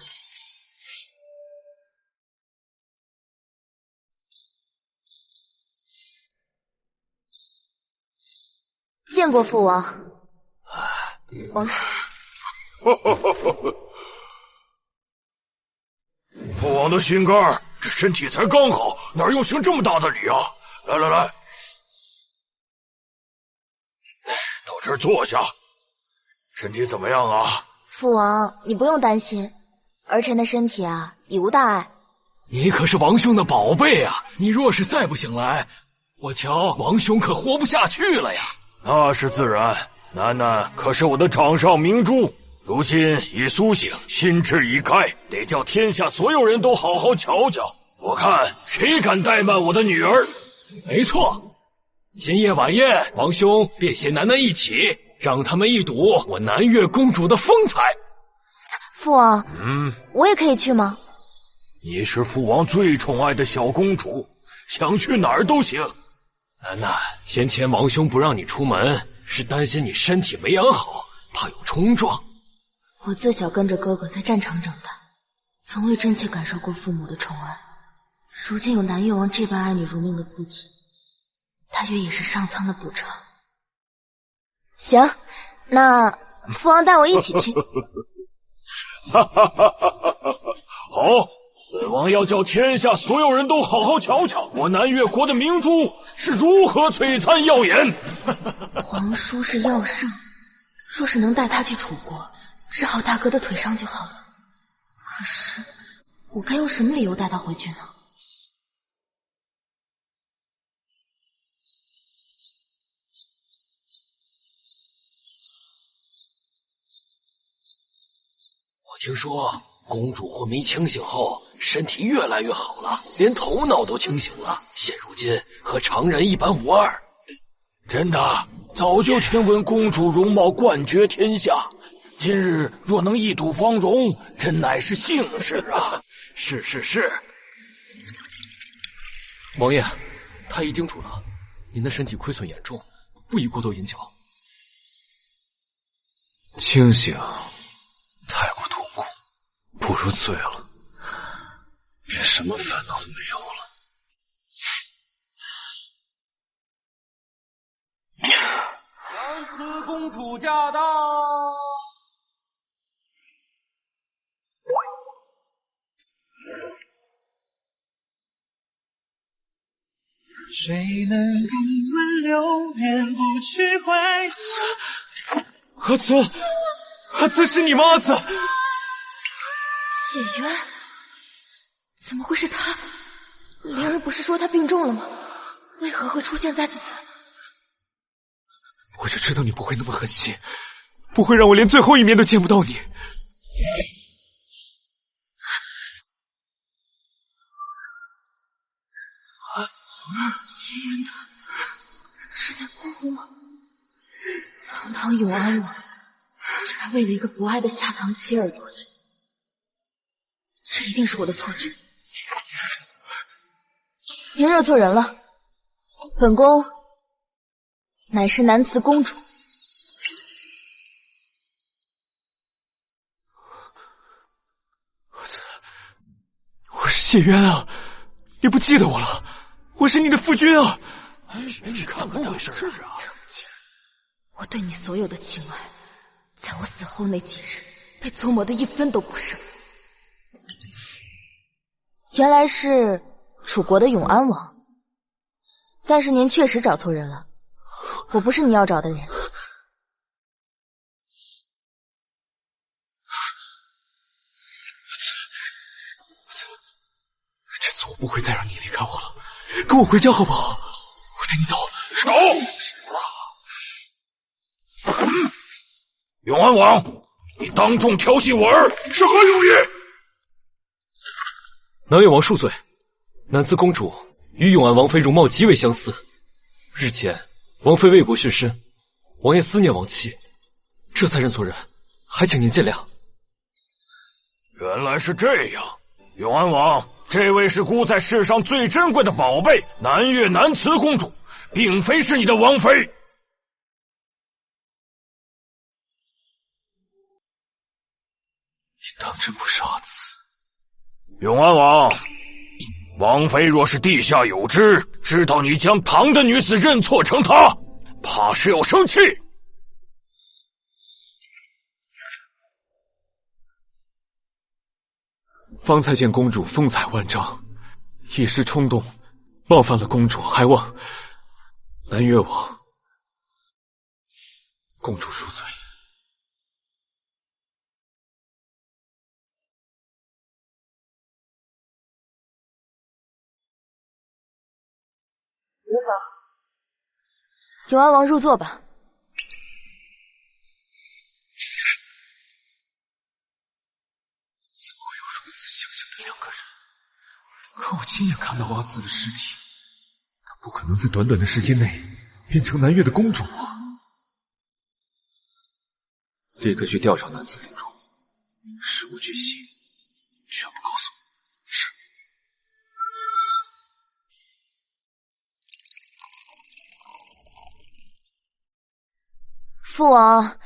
见过父王。王叔。父王的心肝，这身体才刚好，哪用行这么大的礼啊？来，到这儿坐下。身体怎么样啊？父王，你不用担心，儿臣的身体啊已无大碍。你可是王兄的宝贝啊！你若是再不醒来，我瞧王兄可活不下去了呀。那是自然，楠楠可是我的掌上明珠，如今已苏醒，心智已开，得叫天下所有人都好好瞧瞧，我看谁敢怠慢我的女儿。没错，今夜晚宴，王兄便携楠楠一起，让他们一睹我南越公主的风采。父王，我也可以去吗？你是父王最宠爱的小公主，想去哪儿都行。楠楠，先前王兄不让你出门，是担心你身体没养好，怕有冲撞。我自小跟着哥哥在战场长大，从未真切感受过父母的宠爱。如今有南越王这般爱女如命的父亲，大约也是上苍的补偿。行，那父王带我一起去。好，本王要叫天下所有人都好好瞧瞧我南越国的明珠是如何璀璨耀眼。皇叔是药圣，若是能带他去楚国，治好大哥的腿伤就好了。可是我该用什么理由带他回去呢？我听说公主昏迷清醒后，身体越来越好了，连头脑都清醒了，现如今和常人一般无二。真的，早就听闻公主容貌冠绝天下，今日若能一睹芳容，真乃是幸事啊！是。王爷，太医叮嘱了，您的身体亏损严重，不宜过多饮酒。清醒太过痛苦，不如醉了，便什么烦恼都没有了。长慈公主驾到！谁能共温流年不去回？阿慈，是你吗？阿慈，雪渊，怎么会是他？灵儿不是说他病重了吗？为何会出现在此？我就知道你不会那么狠心，不会让我连最后一面都见不到你。谢云他是在哭吗？堂堂永安王，竟然为了一个不爱的下堂妻而夺义，这一定是我的错觉。您认错人了，本宫乃是南慈公主。我是谢渊啊，你不记得我了？我是你的夫君啊！你看看他是啊！我对你所有的情爱，在我死后那几日被琢磨的一分都不剩。原来是楚国的永安王，但是您确实找错人了，我不是你要找的人。这次我不会再让你离开我了，跟我回家好不好？我带你走。走！永安王，你当众调戏我儿，是何用意？南越王恕罪，南慈公主与永安王妃容貌极为相似。日前王妃为国殉身，王爷思念亡妻，这才认错人，还请您见谅。原来是这样，永安王，这位是孤在世上最珍贵的宝贝南越南慈公主，并非是你的王妃。你当真不是阿紫？永安王，王妃若是地下有知，知道你将唐的女子认错成她，怕是要生气。方才见公主风采万丈，一时冲动，冒犯了公主，还望南越王公主恕罪。永安王入座吧。可我亲眼看到阿紫的尸体，她不可能在短短的时间内变成南越的公主啊！立刻去调查南慈公主，事无巨细，全部告诉我。是。父王，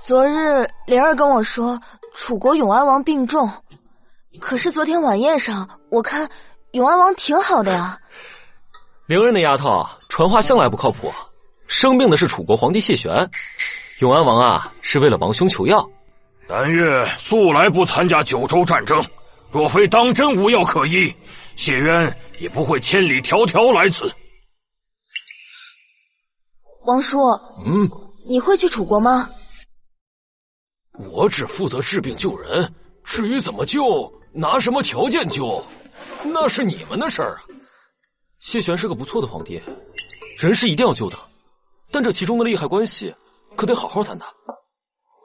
昨日灵儿跟我说，楚国永安王病重，可是昨天晚宴上，我看永安王挺好的呀。灵儿那丫头传话向来不靠谱，生病的是楚国皇帝谢玄，永安王啊是为了王兄求药。南越素来不参加九州战争，若非当真无药可医，谢渊也不会千里迢迢来此。王叔，你会去楚国吗？我只负责治病救人，至于怎么救，拿什么条件救，那是你们的事儿啊。谢玄是个不错的皇帝，人是一定要救的，但这其中的利害关系可得好好谈谈。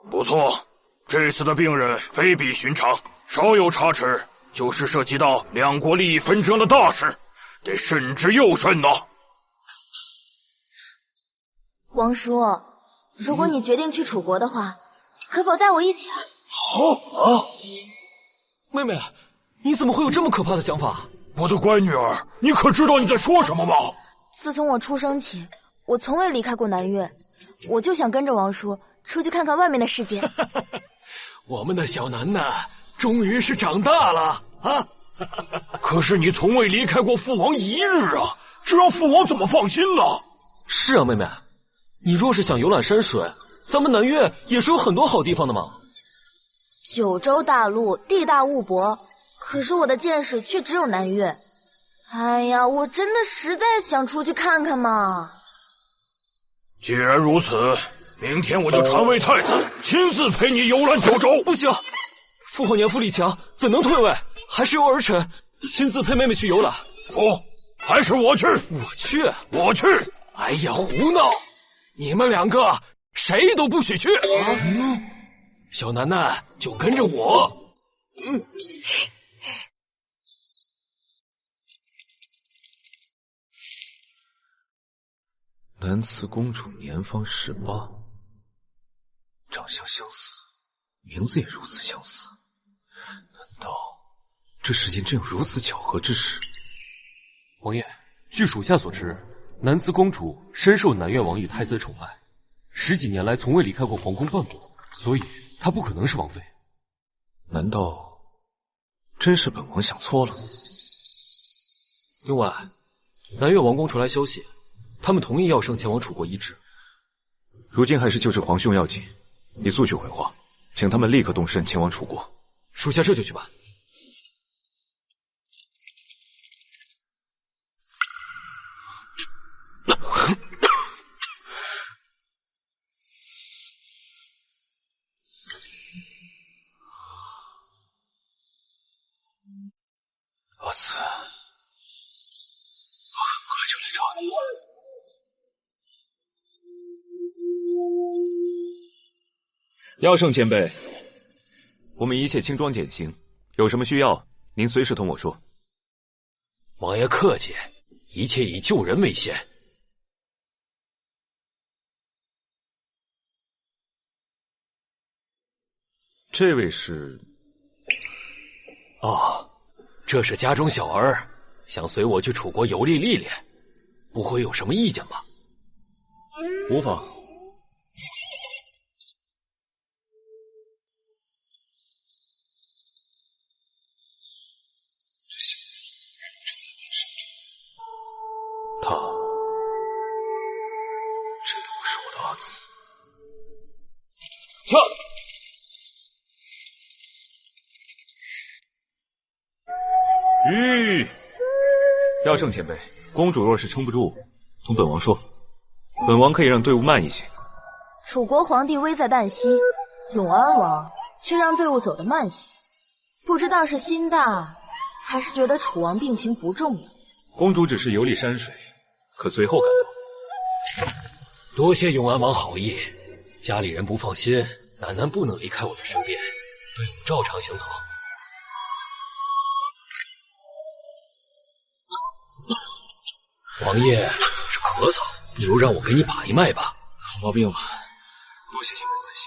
不错，这次的病人非比寻常，稍有差池，就是涉及到两国利益纷争的大事，得慎之又慎呐。王叔，如果你决定去楚国的话，可否带我一起啊？好啊！妹妹，你怎么会有这么可怕的想法？我的乖女儿，你可知道你在说什么吗？自从我出生起，我从未离开过南越，我就想跟着王叔出去看看外面的世界。我们的小楠楠终于是长大了啊！可是你从未离开过父王一日啊，这让父王怎么放心了？是啊，妹妹，你若是想游览山水，咱们南越也是有很多好地方的嘛。九州大陆地大物博，可是我的见识却只有南越。哎呀，我真的实在想出去看看嘛。既然如此，明天我就传位太子，亲自陪你游览九州。不行，父皇年富力强，怎能退位？还是由儿臣亲自陪妹妹去游览。不，还是我去。我去。我去。哎呀，胡闹！你们2个谁都不许去。小楠楠就跟着我。南慈公主年方18，长相相似，名字也如此相似。难道这世间真有如此巧合之事？王爷，据属下所知，南慈公主深受南越王与太子宠爱，10几年来从未离开过皇宫半步，所以她不可能是王妃。难道真是本王想错了？另外，南越王宫传来消息，他们同意要圣前往楚国医治。如今还是救治皇兄要紧，你速去回话，请他们立刻动身前往楚国。属下这就去办。阿慈，我很快就来找你。药圣前辈，我们一切轻装简行，有什么需要，您随时同我说。王爷客气，一切以救人为先。这位是？哦，这是家中小儿，想随我去楚国游历历练，不会有什么意见吧？无妨。他真的不是我的阿慈。药圣前辈，公主若是撑不住，同本王说，本王可以让队伍慢一些。楚国皇帝危在旦夕，永安王却让队伍走得慢些，不知道是心大，还是觉得楚王病情不重要。公主只是游历山水，可随后赶到。多谢永安王好意，家里人不放心，楠楠不能离开我的身边，队伍照常行走。王爷总是咳嗽，不如让我给你把一脉吧。好毛病了，多谢前辈关心。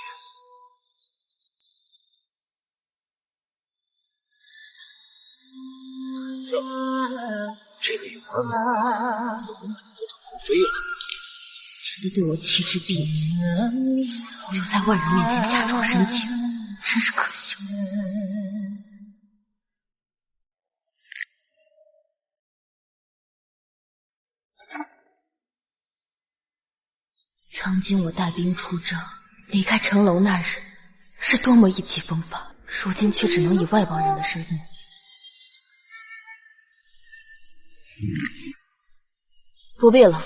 这个永安王似乎满足到王妃了，真的对我弃之敝履，死后又在外人面前假装深情，真是可笑。曾经我带兵出征，离开城楼那日，是多么意气风发，如今却只能以外邦人的身份。不必了。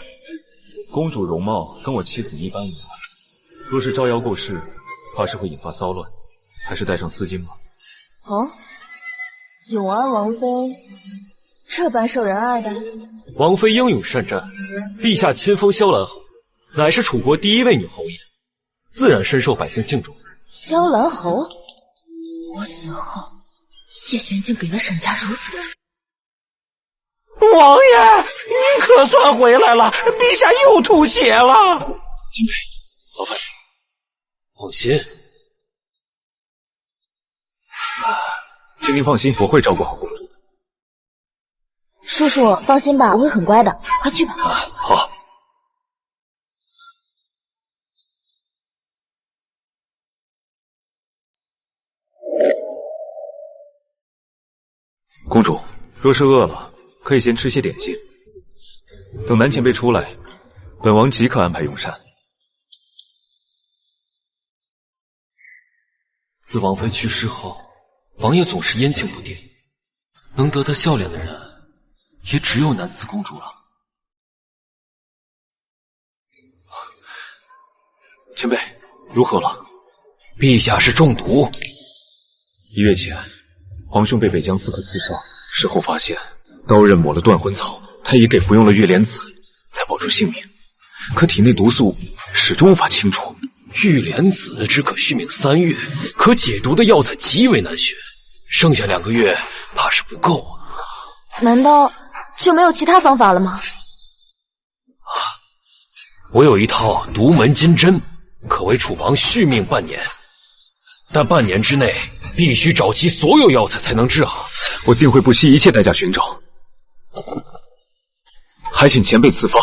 公主容貌跟我妻子一般无二，若是招摇过市，怕是会引发骚乱，还是带上丝巾吧。哦，永安王妃这般受人爱戴？王妃英勇善战，陛下亲封萧兰侯，乃是楚国第一位女侯爷，自然深受百姓敬重。萧兰侯，我死后，谢玄竟给了沈家如此的人。王爷，你可算回来了，陛下又吐血了。金杯，劳烦你，放心。请您放心，我会照顾好公主。叔叔放心吧，我会很乖的，快去吧。好。公主，若是饿了，可以先吃些点心。等南前辈出来，本王即刻安排用膳。自王妃去世后，王爷总是阴晴不定，能得她笑脸的人，也只有南慈公主了。前辈，如何了？陛下是中毒。1月前，皇兄被北疆刺客刺伤，事后发现刀刃抹了断魂草，他已给服用了月莲子，才保住性命。可体内毒素始终无法清除。玉莲子只可续命3月，可解毒的药材极为难选，剩下2个月怕是不够啊。难道就没有其他方法了吗？我有一套独门金针，可为楚王续命半年，但半年之内必须找齐所有药材才能治好。我定会不惜一切代价寻找，还请前辈赐方。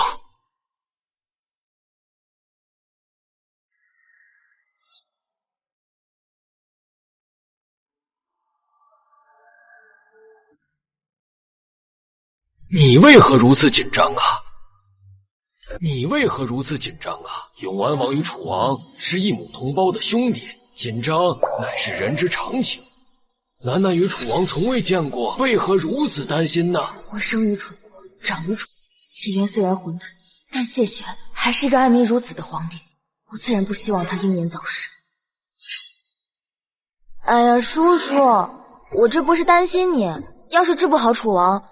你为何如此紧张啊？你为何如此紧张啊？永安王与楚王是一母同胞的兄弟，紧张乃是人之常情。楠楠与楚王从未见过，为何如此担心呢？我生于楚国，长于楚国，谢渊虽然混蛋，但谢玄还是一个爱民如子的皇帝，我自然不希望他英年早逝。哎呀，叔叔，我这不是担心你，要是治不好楚王，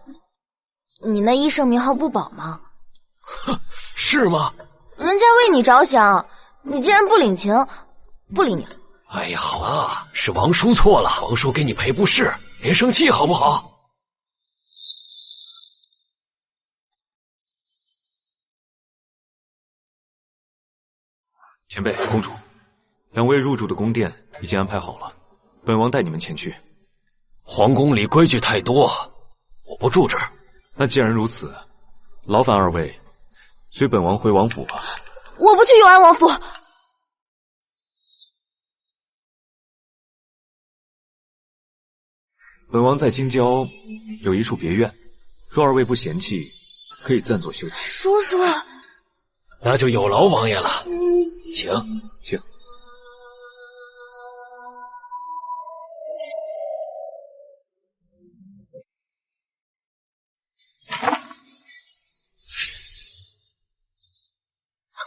你那医圣名号不保吗？哼，是吗？人家为你着想，你竟然不领情，不理你。哎呀，好啊，是王叔错了，王叔给你赔不是，别生气好不好？前辈、公主，两位入住的宫殿已经安排好了，本王带你们前去。皇宫里规矩太多，我不住这儿。那既然如此，劳烦二位随本王回王府吧。我不去永安王府。本王在京郊有一处别院，若二位不嫌弃，可以暂作休憩。叔叔，那就有劳王爷了，请。请。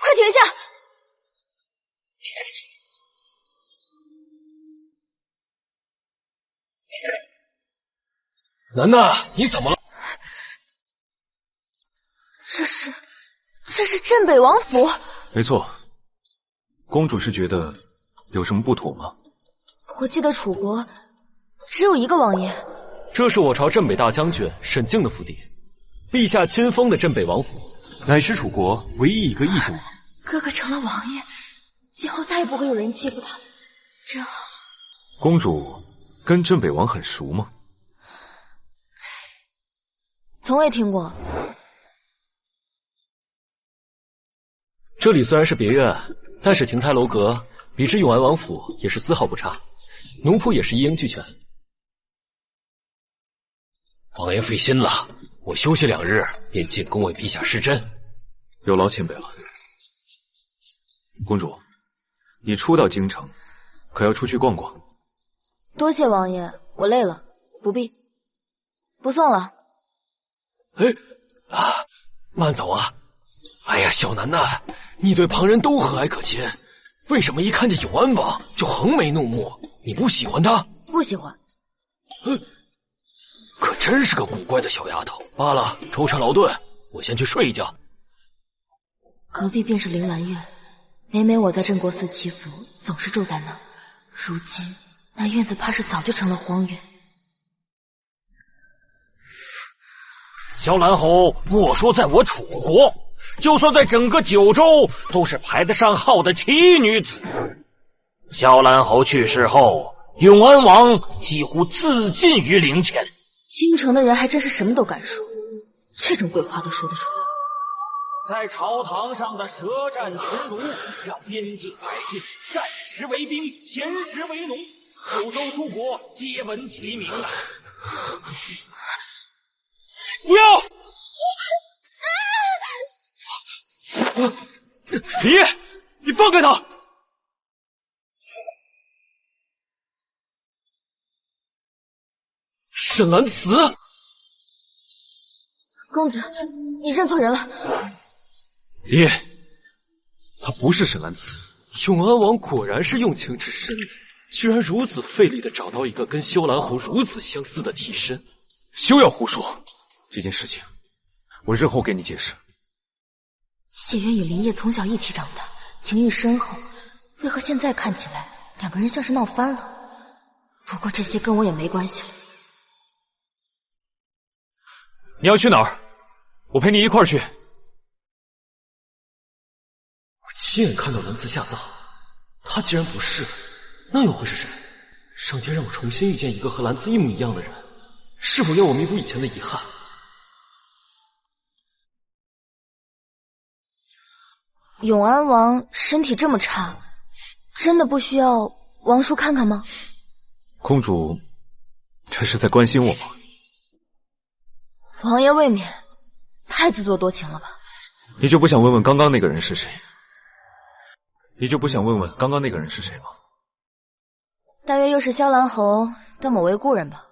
快停下！楠楠，你怎么了？这是镇北王府。没错，公主是觉得有什么不妥吗？我记得楚国只有一个王爷。这是我朝镇北大将军沈静的府邸，陛下亲封的镇北王府，乃是楚国唯一一个异姓王。哥哥成了王爷，今后再也不会有人欺负他，真好。公主跟镇北王很熟吗？从未听过。这里虽然是别院，但是亭台楼阁比之永安王府也是丝毫不差，奴仆也是一应俱全。王爷费心了，我休息2日便进宫为陛下施针。有劳前辈了。公主，你初到京城，可要出去逛逛？多谢王爷，我累了，不必，不送了。慢走啊！哎呀，小楠楠，你对旁人都和蔼可亲，为什么一看见永安王就横眉怒目？你不喜欢他？不喜欢。可真是个古怪的小丫头。罢了，舟车劳顿，我先去睡一觉。隔壁便是铃兰院，每每我在镇国寺祈福，总是住在那。如今那院子怕是早就成了荒原。萧兰侯莫说在我楚国，就算在整个九州都是排得上号的奇女子。萧兰侯去世后，永安王几乎自尽于陵前。京城的人还真是什么都敢说，这种鬼话都说得出来。在朝堂上的舌战群儒，让边境百姓战时为兵，闲时为农，九州诸国皆闻其名啊！不要！李烨，你放开他！沈兰慈，公子，你认错人了。李烨，他不是沈兰慈。永安王果然是用情至深，居然如此费力的找到一个跟萧兰侯如此相似的替身。休要胡说！这件事情，我日后给你解释。谢渊与林烨从小一起长大，情谊深厚，为何现在看起来两个人像是闹翻了？不过这些跟我也没关系了。你要去哪儿？我陪你一块儿去。我亲眼看到蓝子下葬，他既然不是，那又会是谁？上天让我重新遇见一个和蓝子一模一样的人，是否要我弥补以前的遗憾？永安王身体这么差，真的不需要王叔看看吗？公主，这是在关心我吗？王爷未免太自作多情了吧？你就不想问问刚刚那个人是谁？你就不想问问刚刚那个人是谁吗？大约又是萧兰侯的某位故人吧。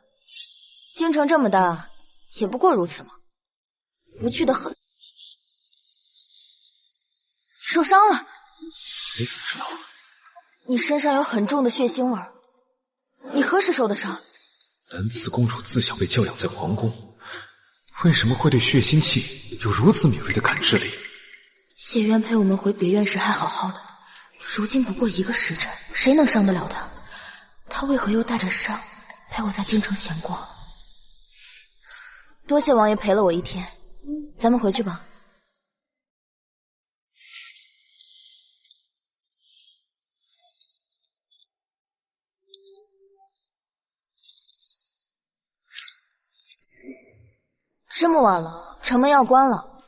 京城这么大，也不过如此嘛，无趣的很。受伤了？你怎么知道？你身上有很重的血腥味，你何时受的伤？蓝子公主自小被教养在皇宫，为什么会对血腥气有如此敏锐的感知力？谢渊陪我们回别院时还好好的，如今不过一个时辰，谁能伤得了他？他为何又带着伤陪我在京城闲逛？多谢王爷陪了我一天，咱们回去吧。这么晚了，城门要关了。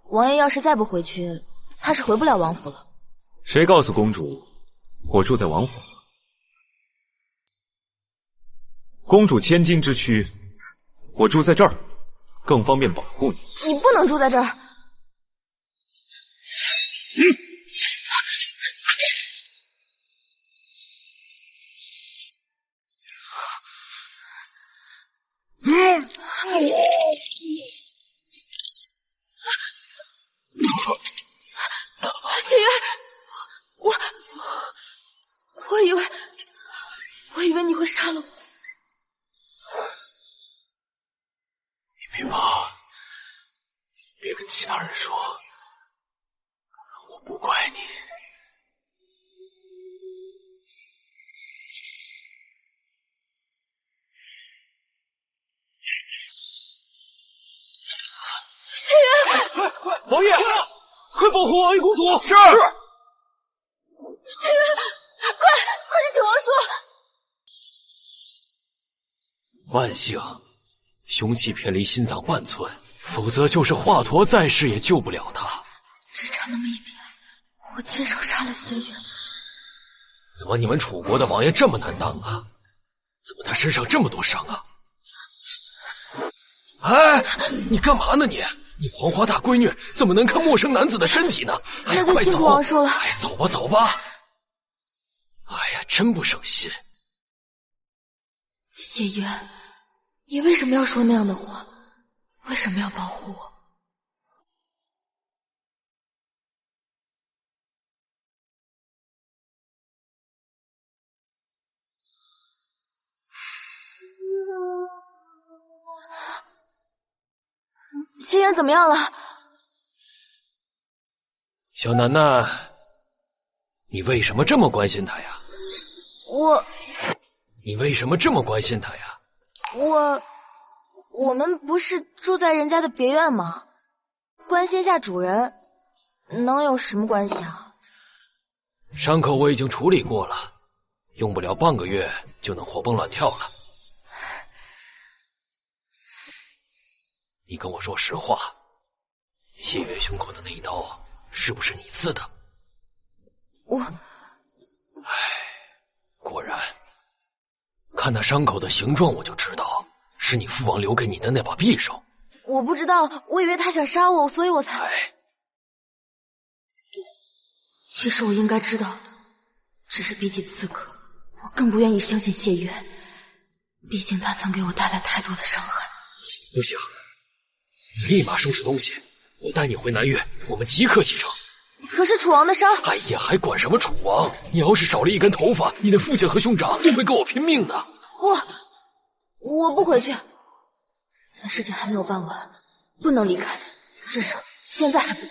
王爷要是再不回去，怕是回不了王府了。谁告诉公主我住在王府？公主千金之躯，我住在这儿，更方便保护你。你不能住在这儿。谢渊，我以为你会杀了我。你别怕，别跟其他人说，我不怪你。王爷，快保护王爷公主！是。谢渊，快去请王叔！万幸，凶器偏离心脏半寸，否则就是华佗在世也救不了他。只差那么一点，我亲手杀了谢渊。怎么你们楚国的王爷这么难当啊？怎么他身上这么多伤啊？哎，你干嘛呢你？你黄花大闺女怎么能看陌生男子的身体呢？哎呀，那就辛苦王叔了。哎，走吧走吧。哎呀，真不省心。谢渊，你为什么要说那样的话？为什么要保护我？谢渊怎么样了？小楠楠，你为什么这么关心他呀？你为什么这么关心他呀？我们不是住在人家的别院吗？关心下主人，能有什么关系啊？伤口我已经处理过了，用不了半个月就能活蹦乱跳了。你跟我说实话，谢月胸口的那一刀是不是你刺的？果然，看那伤口的形状，我就知道是你父王留给你的那把匕首。我不知道，我以为他想杀我，所以我才……其实我应该知道的，只是比起刺客，我更不愿意相信谢渊，毕竟他曾给我带来太多的伤害。不行，你立马收拾东西，我带你回南岳，我们即刻启程。可是楚王的伤……哎呀，还管什么楚王？你要是少了一根头发，你的父亲和兄长定会跟我拼命的。我不回去，咱事情还没有办完，不能离开，至少现在还不能。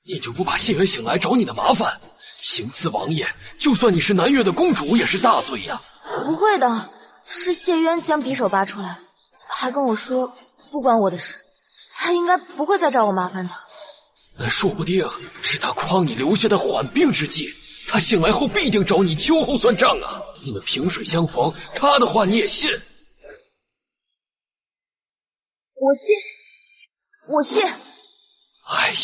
你就不怕谢元醒来找你的麻烦？行刺王爷，就算你是南越的公主，也是大罪呀！不会的，是谢渊将匕首拔出来，还跟我说不关我的事，他应该不会再找我麻烦的。那说不定是他诓你留下的缓兵之计，他醒来后必定找你秋后算账啊！你们萍水相逢，他的话你也信？我信。哎呀，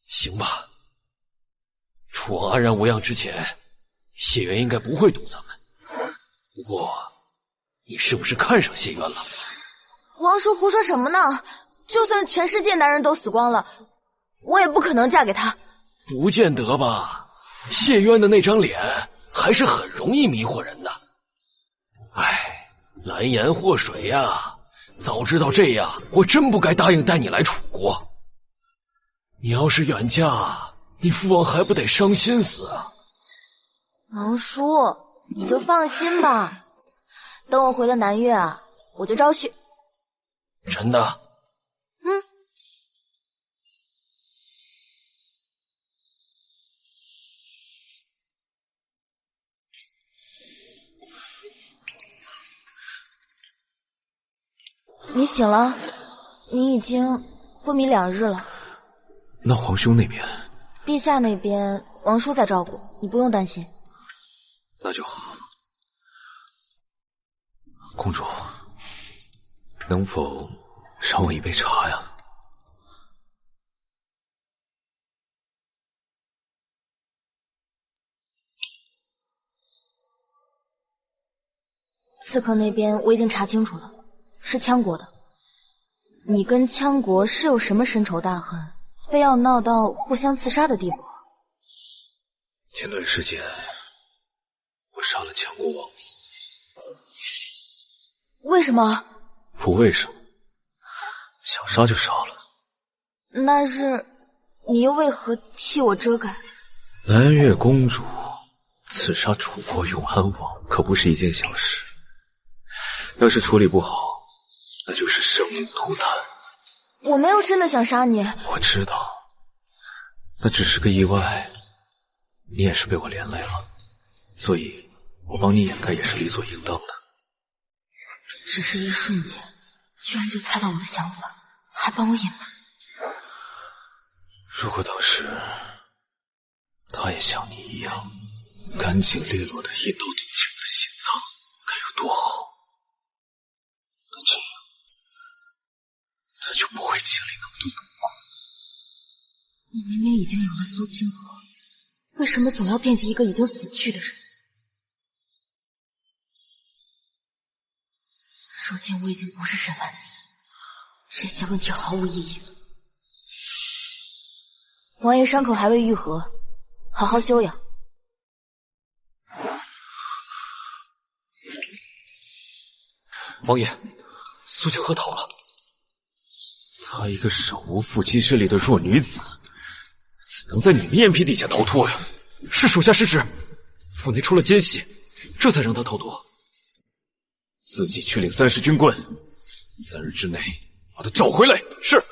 行吧。楚王安然无恙之前，谢元应该不会毒咱们。不过，你是不是看上谢元了？王叔胡说什么呢？就算全世界男人都死光了，我也不可能嫁给他。不见得吧，谢渊的那张脸还是很容易迷惑人的。哎，蓝颜祸水呀！早知道这样，我真不该答应带你来楚国。你要是远嫁，你父王还不得伤心死啊？王叔，你就放心吧，等我回了南越啊，我就招婿。真的？你醒了，你已经昏迷2日了。那皇兄那边？陛下那边，王叔在照顾，你不用担心。那就好。公主，能否赏我一杯茶呀？刺客那边我已经查清楚了，是羌国的。你跟羌国是有什么深仇大恨，非要闹到互相刺杀的地步？前段时间我杀了羌国王子。为什么？不为什么，想杀就杀了。那日你又为何替我遮盖？南越公主刺杀楚国永安王，可不是一件小事。要是处理不好，那就是生灵涂炭。我没有真的想杀你。我知道，那只是个意外，你也是被我连累了，所以我帮你掩盖也是理所应当的。只是一瞬间，居然就猜到我的想法，还帮我隐瞒。如果当时他也像你一样干净利落的一刀捅进我的心脏，该有多好。那这样他就不会经历那么多痛苦。你明明已经有了苏清河，为什么总要惦记一个已经死去的人？如今我已经不是沈兰子，这些问题毫无意义了。王爷伤口还未愈合，好好休养。王爷，苏清河逃了。她一个手无缚鸡之力的弱女子，怎能在你们眼皮底下逃脱呀？是属下失职，府内出了奸细，这才让他逃脱。自己去领30军棍，3日之内把他找回来。是。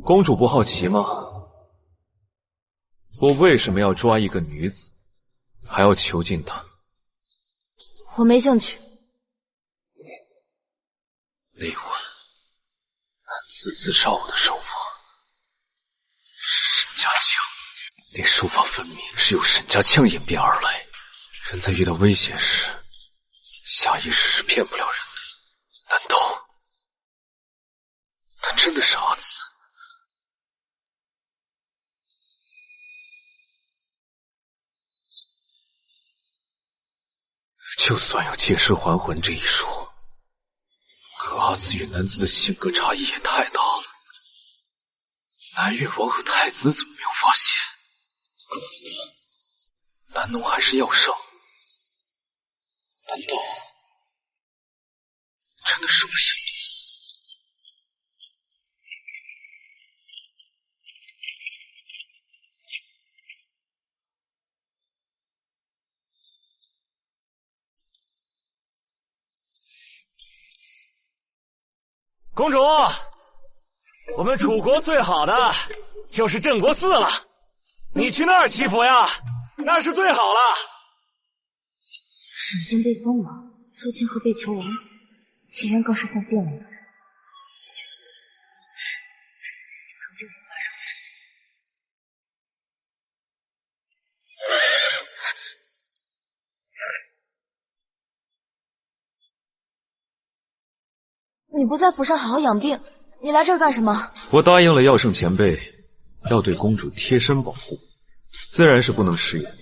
公主不好奇吗？我为什么要抓一个女子，还要囚禁她？我没兴趣。那晚暗自刺杀我的手法是沈家枪，那手法分明是由沈家枪演变而来。人在遇到危险时，下意识是骗不了人的。难道他真的是阿紫？就算有借尸还魂这一说，可阿紫与南子的性格差异也太大了。南越王和太子怎么没有发现？南农还是要上？难道真的是我想的？公主，我们楚国最好的就是镇国寺了，你去那儿祈福呀，那是最好了。沈经被封王，苏清河被囚王，前人更是像变了一个人。究竟发生了什么？你不在府上好好养病，你来这儿干什么？我答应了耀圣前辈，要对公主贴身保护，自然是不能食言。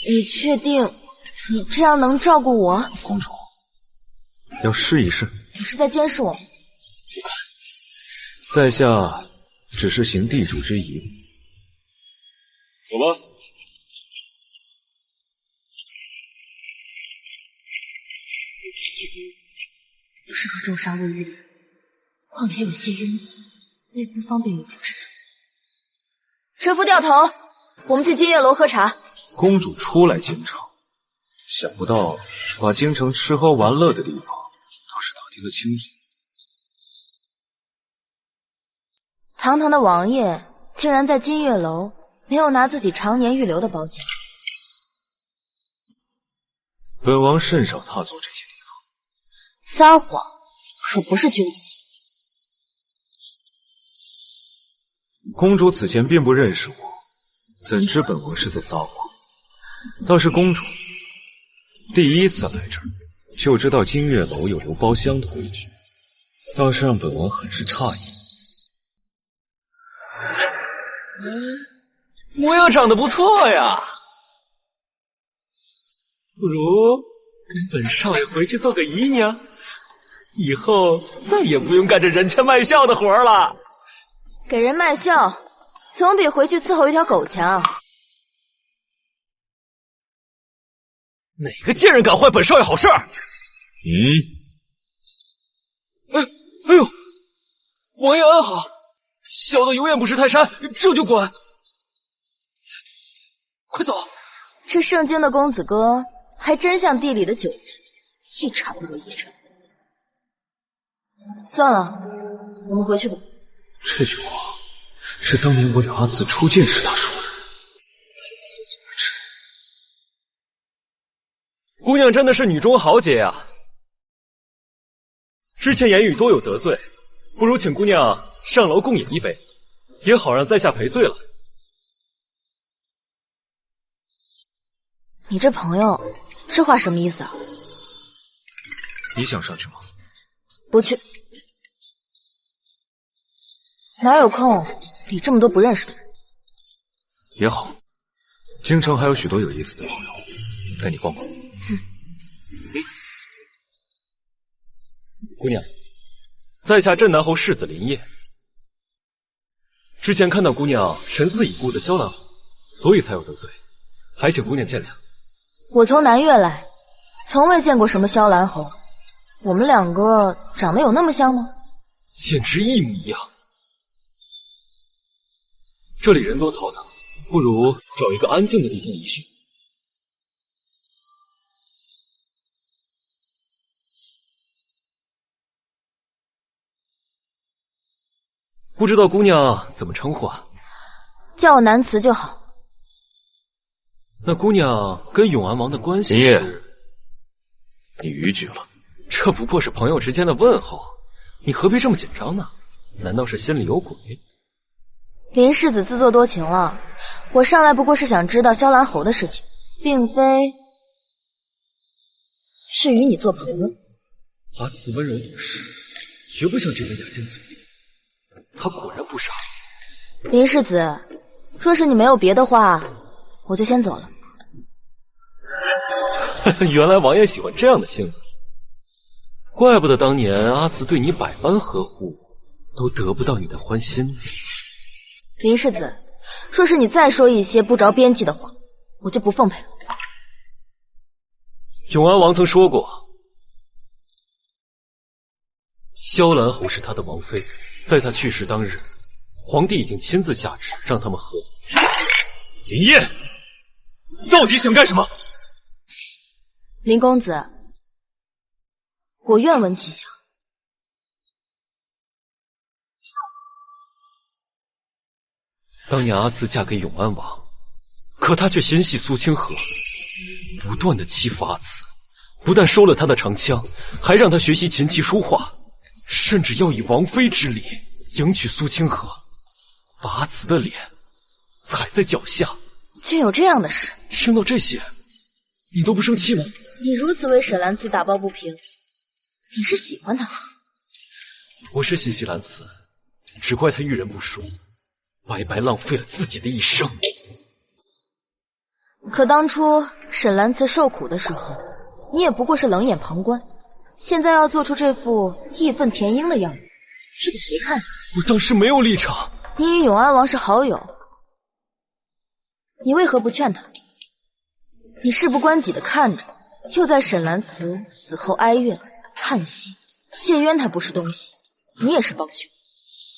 你确定你这样能照顾我？公主，要试一试。你是在监视我吗？在下只是行地主之谊。走吧。不适合重伤未愈的人，况且有些晕，未不方便与主持人。车夫掉头，我们去金月楼喝茶。公主初来京城，想不到把京城吃喝玩乐的地方都是打听得清楚。堂堂的王爷，竟然在金月楼没有拿自己常年预留的包厢。本王甚少踏足这些地方。撒谎可不是君子。公主此前并不认识我，怎知本王是在撒谎？倒是公主第一次来这儿，就知道金月楼有留包厢的规矩，倒是让本王很是诧异。模样长得不错呀，不如跟本少爷回去做个姨娘，以后再也不用干这人前卖笑的活了。给人卖笑，总比回去伺候一条狗强。哪个贱人敢坏本少爷好事？哎呦，王爷安好，小的有眼不识泰山，这就滚。快走！这圣经的公子哥还真像地里的韭菜，一茬不如一茬。算了，我们回去吧。这句话是当年我与阿紫初见时他说的。姑娘真的是女中豪杰呀！之前言语多有得罪，不如请姑娘上楼共饮一杯，也好让在下赔罪了。你这朋友，这话什么意思啊？你想上去吗？不去。哪有空理这么多不认识的人？也好，京城还有许多有意思的朋友，带你逛逛。姑娘，在下镇南侯世子林烨，之前看到姑娘神似已故的萧兰侯，所以才有得罪，还请姑娘见谅。我从南越来，从未见过什么萧兰侯，我们两个长得有那么像吗？简直一模一样。这里人多嘈杂，不如找一个安静的地方一叙。不知道姑娘怎么称呼啊？叫我南慈就好。那姑娘跟永安王的关系林烨，你逾矩了。这不过是朋友之间的问候，你何必这么紧张呢？难道是心里有鬼？林世子自作多情了，我上来不过是想知道萧兰侯的事情，并非是与你做朋友。阿紫温柔懂事，绝不像这般雅贱嘴利。他果然不傻。林世子，若是你没有别的话，我就先走了。原来王爷喜欢这样的性子，怪不得当年阿紫对你百般呵护，都得不到你的欢心。林世子，若是你再说一些不着边际的话，我就不奉陪了。永安王曾说过，萧兰侯是他的王妃，在他去世当日，皇帝已经亲自下旨让他们和。林烨，到底想干什么？林公子，我愿闻其详。当年阿慈嫁给永安王，可他却心系苏清河，不断的欺负阿慈，不但收了他的长枪，还让他学习琴棋书画，甚至要以王妃之礼迎娶苏清河，把阿慈的脸踩在脚下。竟有这样的事！听到这些，你都不生气吗？你如此为沈兰慈打抱不平，你是喜欢她？不是心系兰慈，只怪他遇人不淑，白白浪费了自己的一生。可当初沈兰慈受苦的时候，你也不过是冷眼旁观，现在要做出这副义愤填膺的样子，是给谁看？我当时没有立场。你与永安王是好友，你为何不劝他？你事不关己的看着，又在沈兰慈死后哀怨叹息。谢渊他不是东西，你也是帮凶，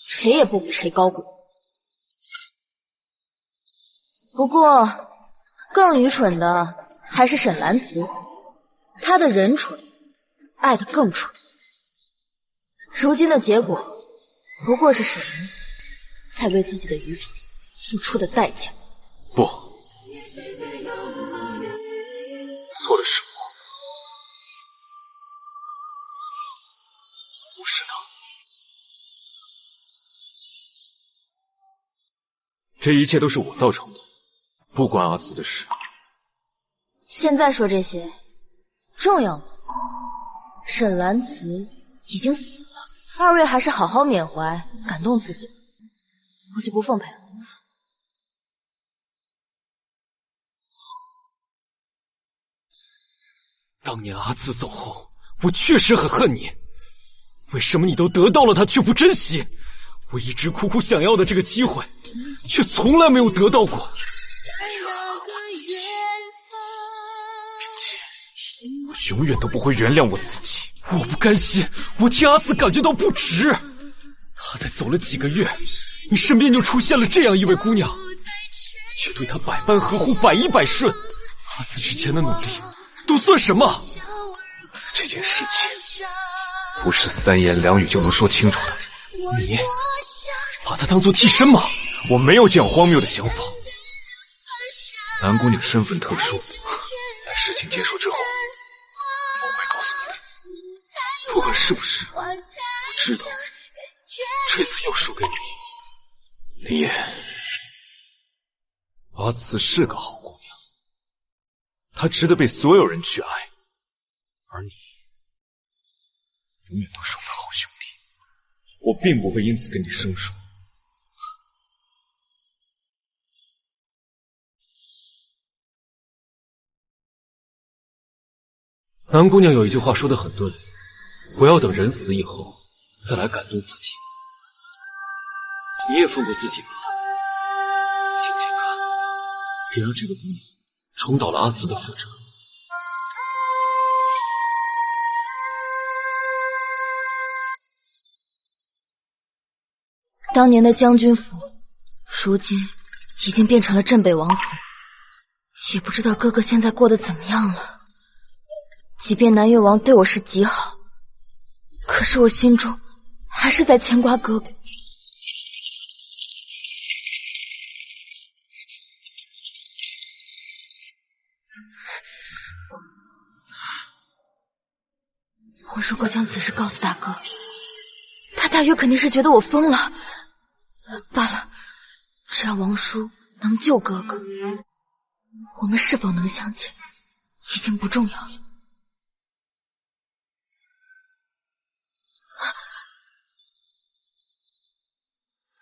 谁也不比谁高贵。不过更愚蠢的还是沈兰慈，她的人蠢，爱的更蠢。如今的结果，不过是沈兰慈在为自己的愚蠢付出的代价。不，错的是我，不是他。这一切都是我造成的，不关阿慈的事。现在说这些重要吗？沈兰慈已经死了，二位还是好好缅怀，感动自己，我就不奉陪了。当年阿慈走后，我确实很恨你。为什么你都得到了他却不珍惜？我一直苦苦想要的这个机会，却从来没有得到过。我永远都不会原谅我自己。我不甘心，我替阿慈感觉到不值。他才走了几个月，你身边就出现了这样一位姑娘，却对他百般呵护，百依百顺。阿慈之前的努力都算什么？这件事情不是三言两语就能说清楚的。你把他当做替身吗？我没有这样荒谬的想法。南姑娘身份特殊，待事情结束之后，我会告诉你的。不管是不是，我知道这次又输给你。林烨，阿慈是个好姑娘，她值得被所有人去爱，而你永远都是我的好兄弟。我并不会因此跟你生疏。南姑娘有一句话说得很对，不要等人死以后再来感动自己。你也放过自己吧，想想看，别让这个姑娘重蹈了阿慈的覆辙。当年的将军府，如今已经变成了镇北王府，也不知道哥哥现在过得怎么样了。即便南越王对我是极好，可是我心中还是在牵挂哥哥。我如果将此事告诉大哥，他大约肯定是觉得我疯了。罢了，只要王叔能救哥哥，我们是否能相见已经不重要了。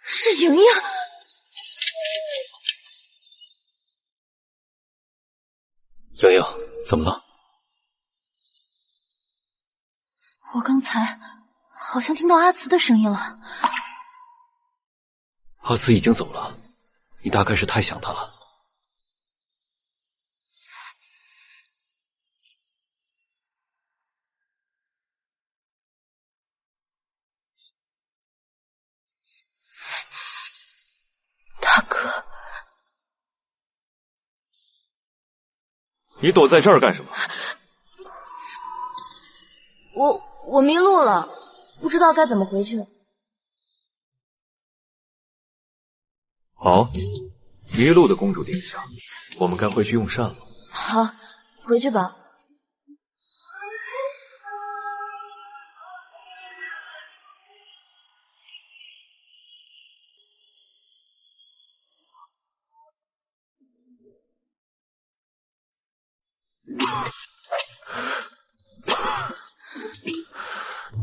是莹莹。莹莹，怎么了？我刚才好像听到阿慈的声音了。阿慈已经走了，你大概是太想他了。大哥，你躲在这儿干什么？我迷路了，不知道该怎么回去。好，一路的公主殿下，我们该回去用膳了。好，回去吧。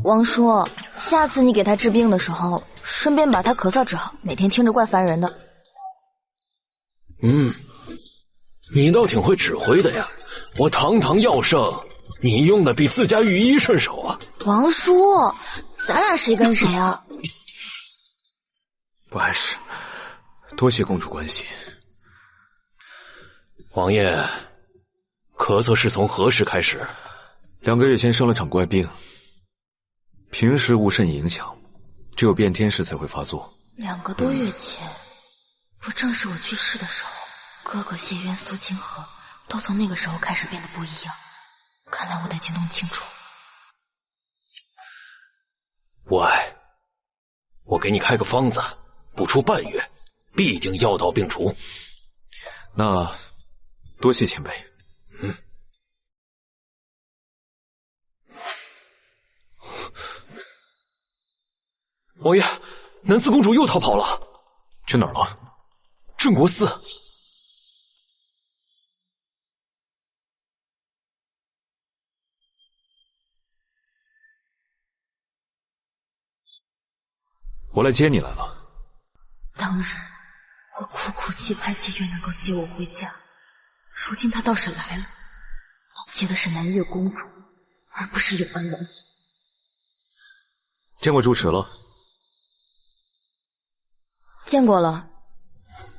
王叔，下次你给他治病的时候，顺便把他咳嗽治好，每天听着怪烦人的。你倒挺会指挥的呀！我堂堂药圣，你用的比自家御医顺手啊！王叔，咱俩谁跟谁啊？不碍事，多谢公主关心。王爷，咳嗽是从何时开始？2个月前生了场怪病，平时无甚影响，只有变天时才会发作。2个多月前，不正是我去世的时候？哥哥谢渊、苏清河都从那个时候开始变得不一样，看来我得去弄清楚。无碍，我给你开个方子，不出半月，必定药到病除。那多谢前辈。王爷，南四公主又逃跑了，去哪儿了？镇国寺。我来接你来了。当日我苦苦期盼谢月能够接我回家，如今他倒是来了，接的是南越公主，而不是永安王。见过住持了？见过了。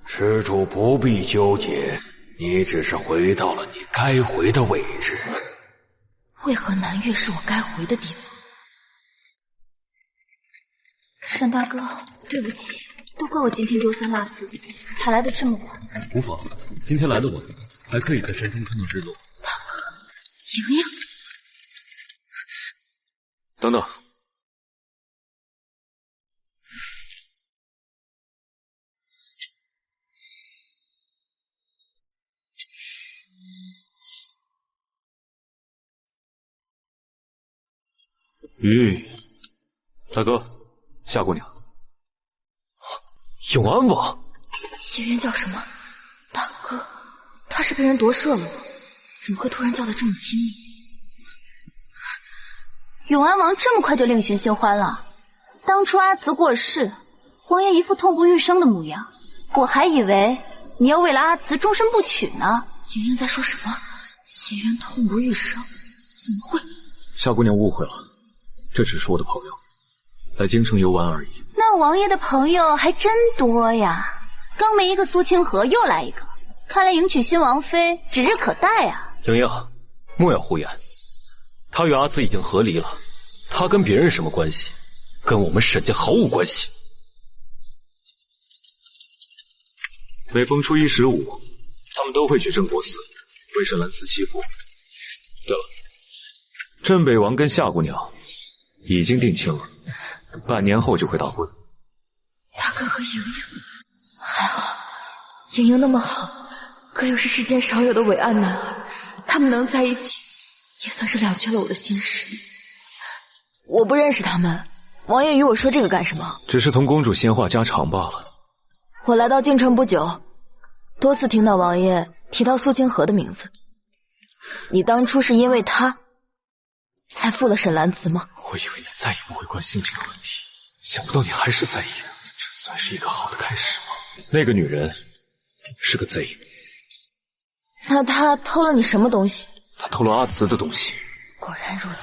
施主不必纠结，你只是回到了你该回的位置。为何南越是我该回的地方？沈大哥，对不起，都怪我今天丢三落四，才来的这么晚。无妨，今天来的晚，还可以在山中看到日落。大哥，莹莹，等等。大哥，夏姑娘。永安王，谢渊叫什么？大哥，他是被人夺舍了吗？怎么会突然叫得这么亲密？永安王这么快就另寻新欢了？当初阿慈过世，王爷一副痛不欲生的模样，我还以为你要为了阿慈终身不娶呢。莹莹在说什么？谢渊痛不欲生？怎么会？夏姑娘误会了，这只是我的朋友，来京城游玩而已。那王爷的朋友还真多呀，刚没一个苏清河，又来一个，看来迎娶新王妃指日可待啊。莹莹，莫要胡言，他与阿紫已经和离了，他跟别人什么关系？跟我们沈家毫无关系。每逢初一15，他们都会去镇国寺为沈兰慈祈福。对了，镇北王跟夏姑娘已经定亲了，半年后就会大婚。大哥和莹莹还好，莹莹那么好，哥又是世间少有的伟岸男儿，他们能在一起，也算是了却了我的心事。我不认识他们，王爷与我说这个干什么？只是同公主闲话家常罢了。我来到京城不久，多次听到王爷提到苏清河的名字。你当初是因为他才负了沈兰慈吗？我以为你再也不会关心这个问题，想不到你还是在意的，这算是一个好的开始吗？那个女人是个贼。那她偷了你什么东西？她偷了阿慈的东西。果然如此，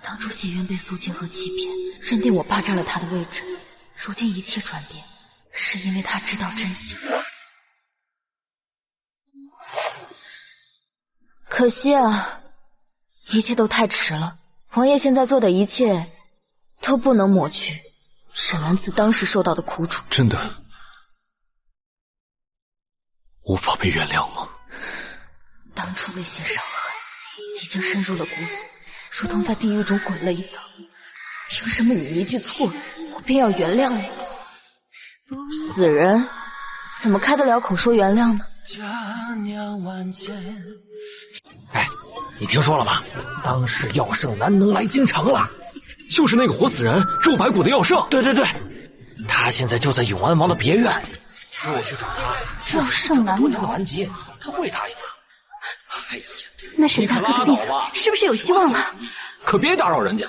当初谢渊被苏清河欺骗，认定我霸占了他的位置，如今一切转变，是因为他知道真相。可惜啊，一切都太迟了。王爷现在做的一切都不能抹去沈兰慈当时受到的苦楚。真的无法被原谅吗？当初那些伤痕已经深入了骨髓，如同在地狱中滚了一遭。凭什么你一句错语，我便要原谅你？死人怎么开得了口说原谅呢？哎，你听说了吗？当时药圣南能来京城了，就是那个活死人周白骨的药圣。对，他现在就在永安王的别院里。若我去找他，药圣南能完结，他会答应吗？哎呀，那沈大哥的病是不是有希望了？可别打扰人家。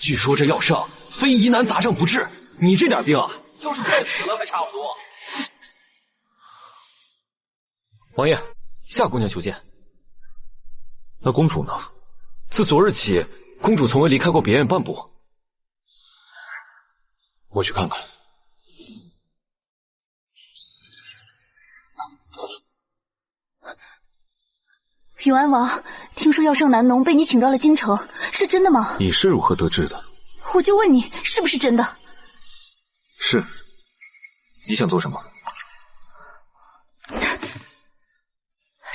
据说这药圣非疑难杂症不治，你这点病啊，要是快死了还差不多。王爷，夏姑娘求见。那公主呢？自昨日起，公主从未离开过别院半步。我去看看。永安王，听说药圣南农被你请到了京城，是真的吗？你是如何得知的？我就问你，是不是真的？是。你想做什么？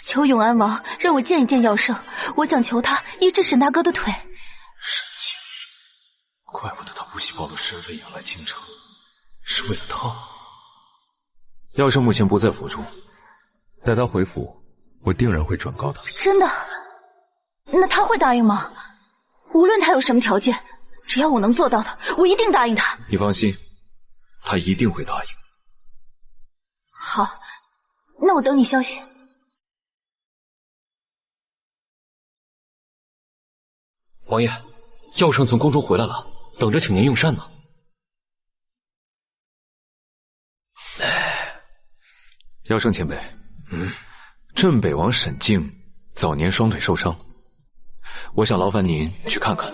求永安王让我见一见药圣，我想求他医治沈大哥的腿。神经，怪不得他不惜暴露身份也要来京城，是为了他。药圣目前不在府中，待他回府，我定然会转告他。真的？那他会答应吗？无论他有什么条件，只要我能做到的，我一定答应他。你放心，他一定会答应。好，那我等你消息。王爷，药圣从宫中回来了，等着请您用膳呢。药圣前辈，镇北王沈静早年双腿受伤，我想劳烦您去看看。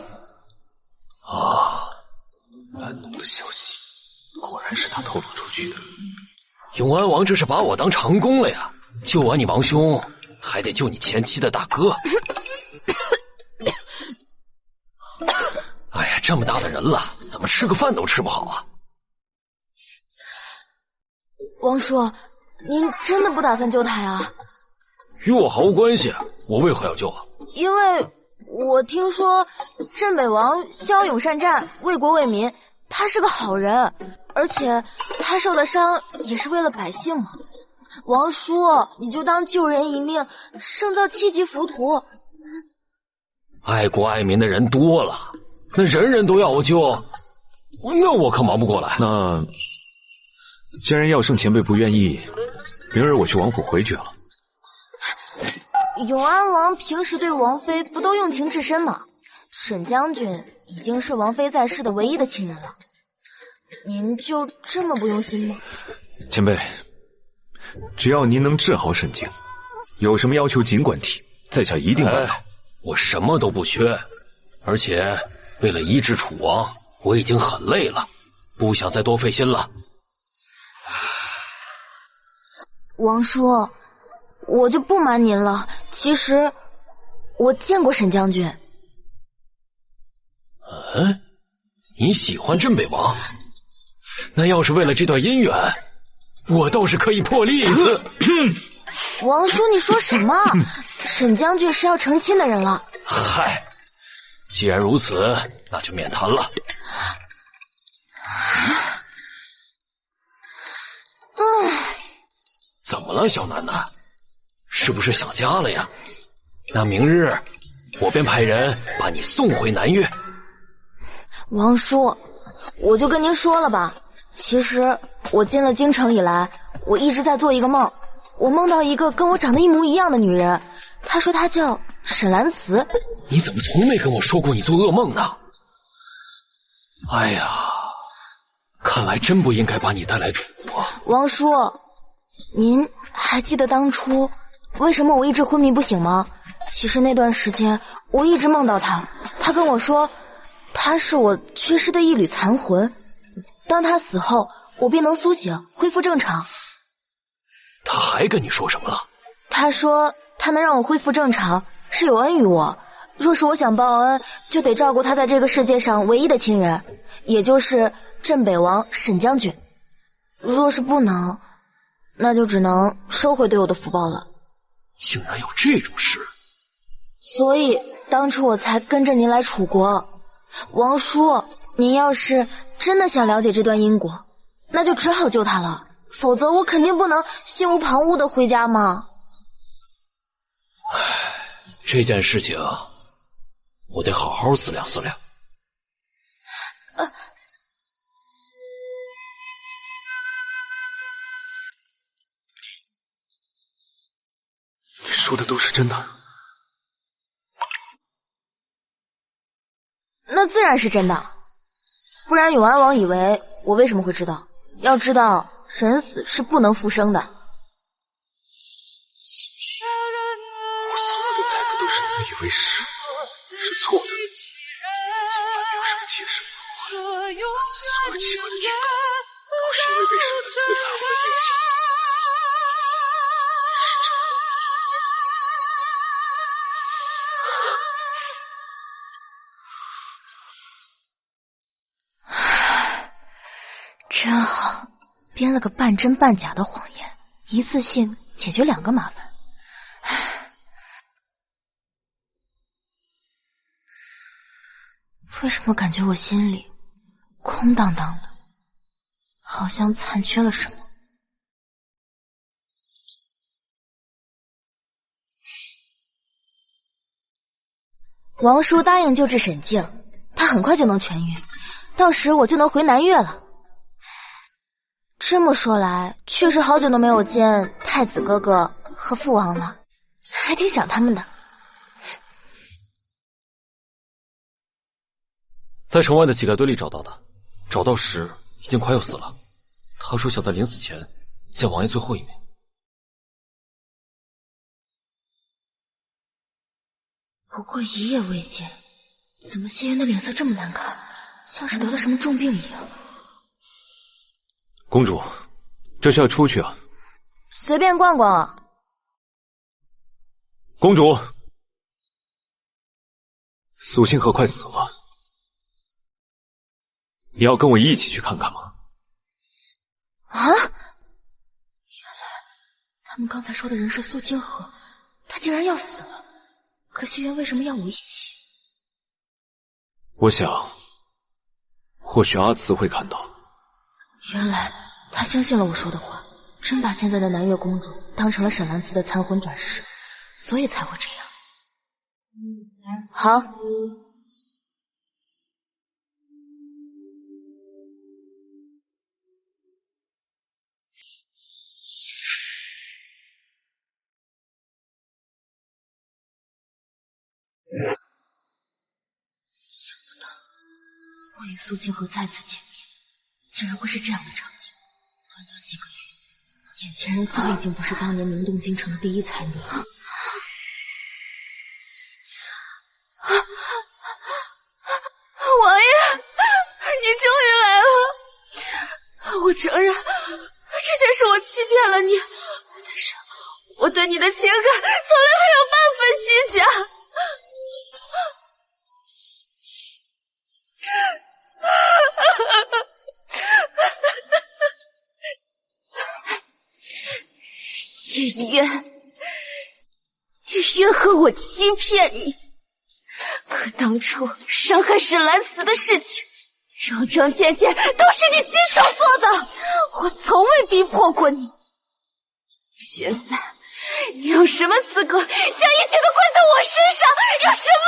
南农的消息果然是他透露出去的。永安王这是把我当长工了呀！救完你王兄，还得救你前妻的大哥。哎呀，这么大的人了，怎么吃个饭都吃不好啊？王叔，您真的不打算救他呀？与我毫无关系，我为何要救啊？因为我听说镇北王骁勇善战，为国为民，他是个好人，而且他受的伤也是为了百姓嘛。王叔，你就当救人一命胜造7级浮屠。爱国爱民的人多了，那人人都要我救，那我可忙不过来。那既然药圣前辈不愿意，明儿我去王府回绝了。永安王平时对王妃不都用情至深吗？沈将军已经是王妃在世的唯一的亲人了，您就这么不用心吗？前辈，只要您能治好沈静，有什么要求尽管提，在下一定办到。我什么都不缺，而且为了医治楚王，我已经很累了，不想再多费心了。王叔，我就不瞒您了，其实我见过沈将军。你喜欢镇北王？那要是为了这段姻缘，我倒是可以破例一次。王叔，你说什么？沈将军是要成亲的人了。嗨，既然如此，那就免谈了。怎么了，小楠楠？是不是想家了呀？那明日我便派人把你送回南岳。王叔，我就跟您说了吧，其实我进了京城以来，我一直在做一个梦，我梦到一个跟我长得一模一样的女人，她说她叫沈兰慈。你怎么从没跟我说过你做噩梦呢？哎呀，看来真不应该把你带来楚国。王叔，您还记得当初为什么我一直昏迷不醒吗？其实那段时间我一直梦到她，她跟我说她是我缺失的一缕残魂，当她死后我便能苏醒恢复正常。她还跟你说什么了？她说她能让我恢复正常是有恩于我，若是我想报恩，就得照顾她在这个世界上唯一的亲人，也就是镇北王沈将军，若是不能，那就只能收回对我的福报了。竟然有这种事！所以当初我才跟着您来楚国。王叔，您要是真的想了解这段因果，那就只好救他了，否则我肯定不能心无旁骛的回家嘛。这件事情我得好好思量思量。你说的都是真的？那自然是真的，不然永安王以为我为什么会知道？要知道，人死是不能复生的。我所有的猜测都是自以为是，是错的。既然没有什么解释，我所有奇怪的举动都是因为被受的摧残和影响。真好，编了个半真半假的谎言，一次性解决2个麻烦。为什么感觉我心里空荡荡的，好像残缺了什么？王叔答应救治沈静，他很快就能痊愈，到时我就能回南越了。这么说来，确实好久都没有见太子哥哥和父王了，还挺想他们的。在城外的乞丐堆里找到的，找到时已经快要死了。他说想在临死前见王爷最后一面。不过一夜未见，怎么谢元的脸色这么难看，像是得了什么重病一样？公主，这是要出去啊？随便逛逛啊。公主，苏清河快死了，你要跟我一起去看看吗？啊！原来他们刚才说的人是苏清河，他竟然要死了。可惜元为什么要我一起？我想，或许阿慈会看到。原来他相信了我说的话，真把现在的南越公主当成了沈兰慈的残魂转世，所以才会这样。好。想不到我与苏清河再次见面，竟然会是这样的场景。短短几个月，眼前人早已经不是当年名动京城的第一才女了。王爷，你终于来了！我承认，这件事我欺骗了你，但是我对你的情感从来没有半分虚假。谢渊，你怨恨我欺骗你，可当初伤害沈兰慈的事情，桩桩件件都是你亲手做的，我从未逼迫过你。现在你有什么资格将一切都怪在我身上？有什么？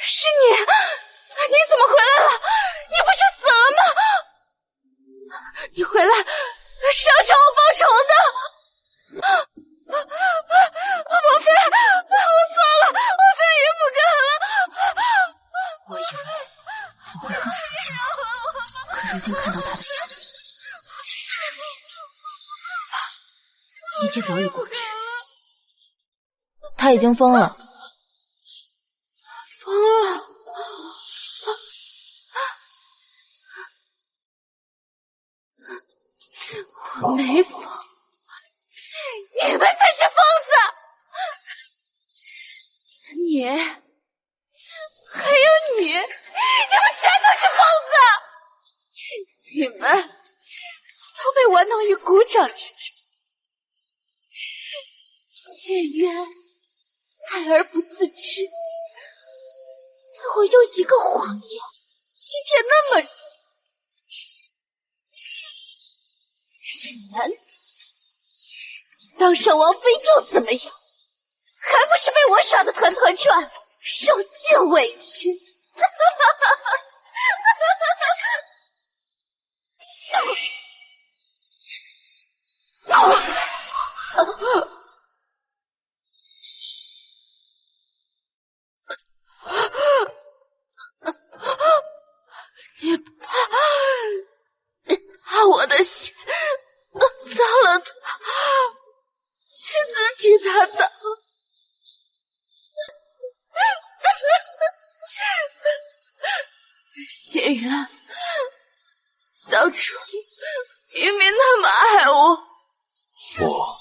是你？你怎么回来了？你不是死了吗？你回来是要找我报仇的。王妃，我错了，我再也不敢了。我以为我会恨苏清河，可如今看到他的样子，一切早已过去。他已经疯了。疯了！我没疯，你们才是疯子！你还有你，你们全都是疯子！你们都被玩弄于股掌之中。谢渊，爱而不自知，我用一个谎言欺骗那么久。是男子，当上王妃又怎么样？还不是被我耍得团团转，受尽委屈。你怕我的血脏了他，去自己打倒。雪原，当初明明那么爱我，我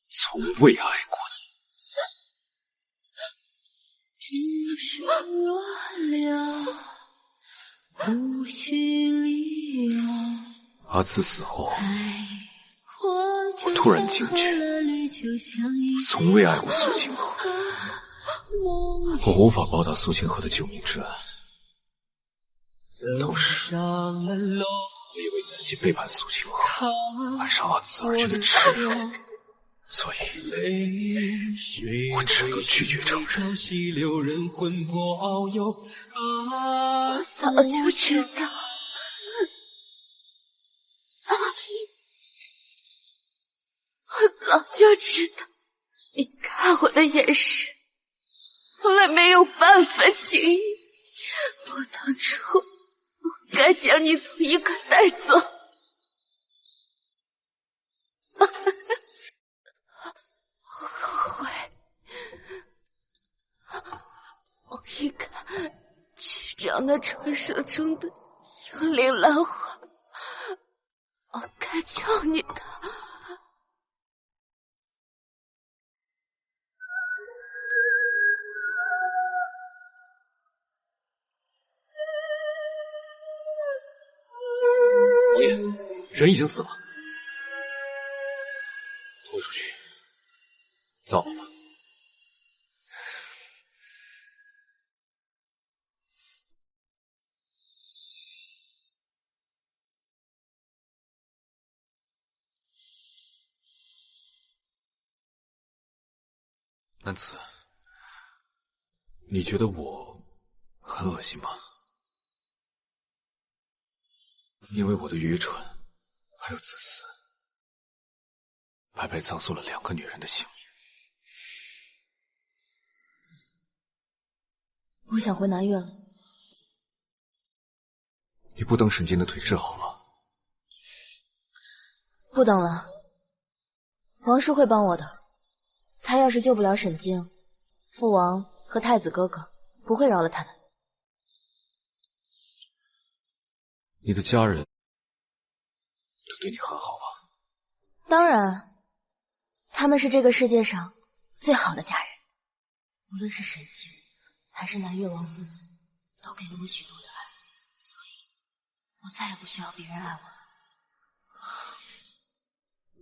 从未爱过你。阿慈死后，我突然惊觉，我从未爱过苏清河，我无法报答苏清河的救命之恩。都是我以为自己背叛苏清河，爱上阿慈而觉得耻辱，所以我只能拒绝承认。我早就知道，我早就知道，你看我的眼神从来没有半分情意。我当初不该将你从一个带走。我后悔，我应该去找那传说中的幽灵兰花，我该救你的。王爷，人已经死了，拖出去造了吧。南子，你觉得我很恶心吗？因为我的愚蠢还有自私，白白葬送了2个女人的性命。我想回南岳了。你不等沈静的腿治好了？不等了，王叔会帮我的。他要是救不了沈静，父王和太子哥哥不会饶了他的。你的家人都对你很好吧？当然，他们是这个世界上最好的家人。无论是沈静还是南越王父子，都给了我许多的爱，所以我再也不需要别人爱我了。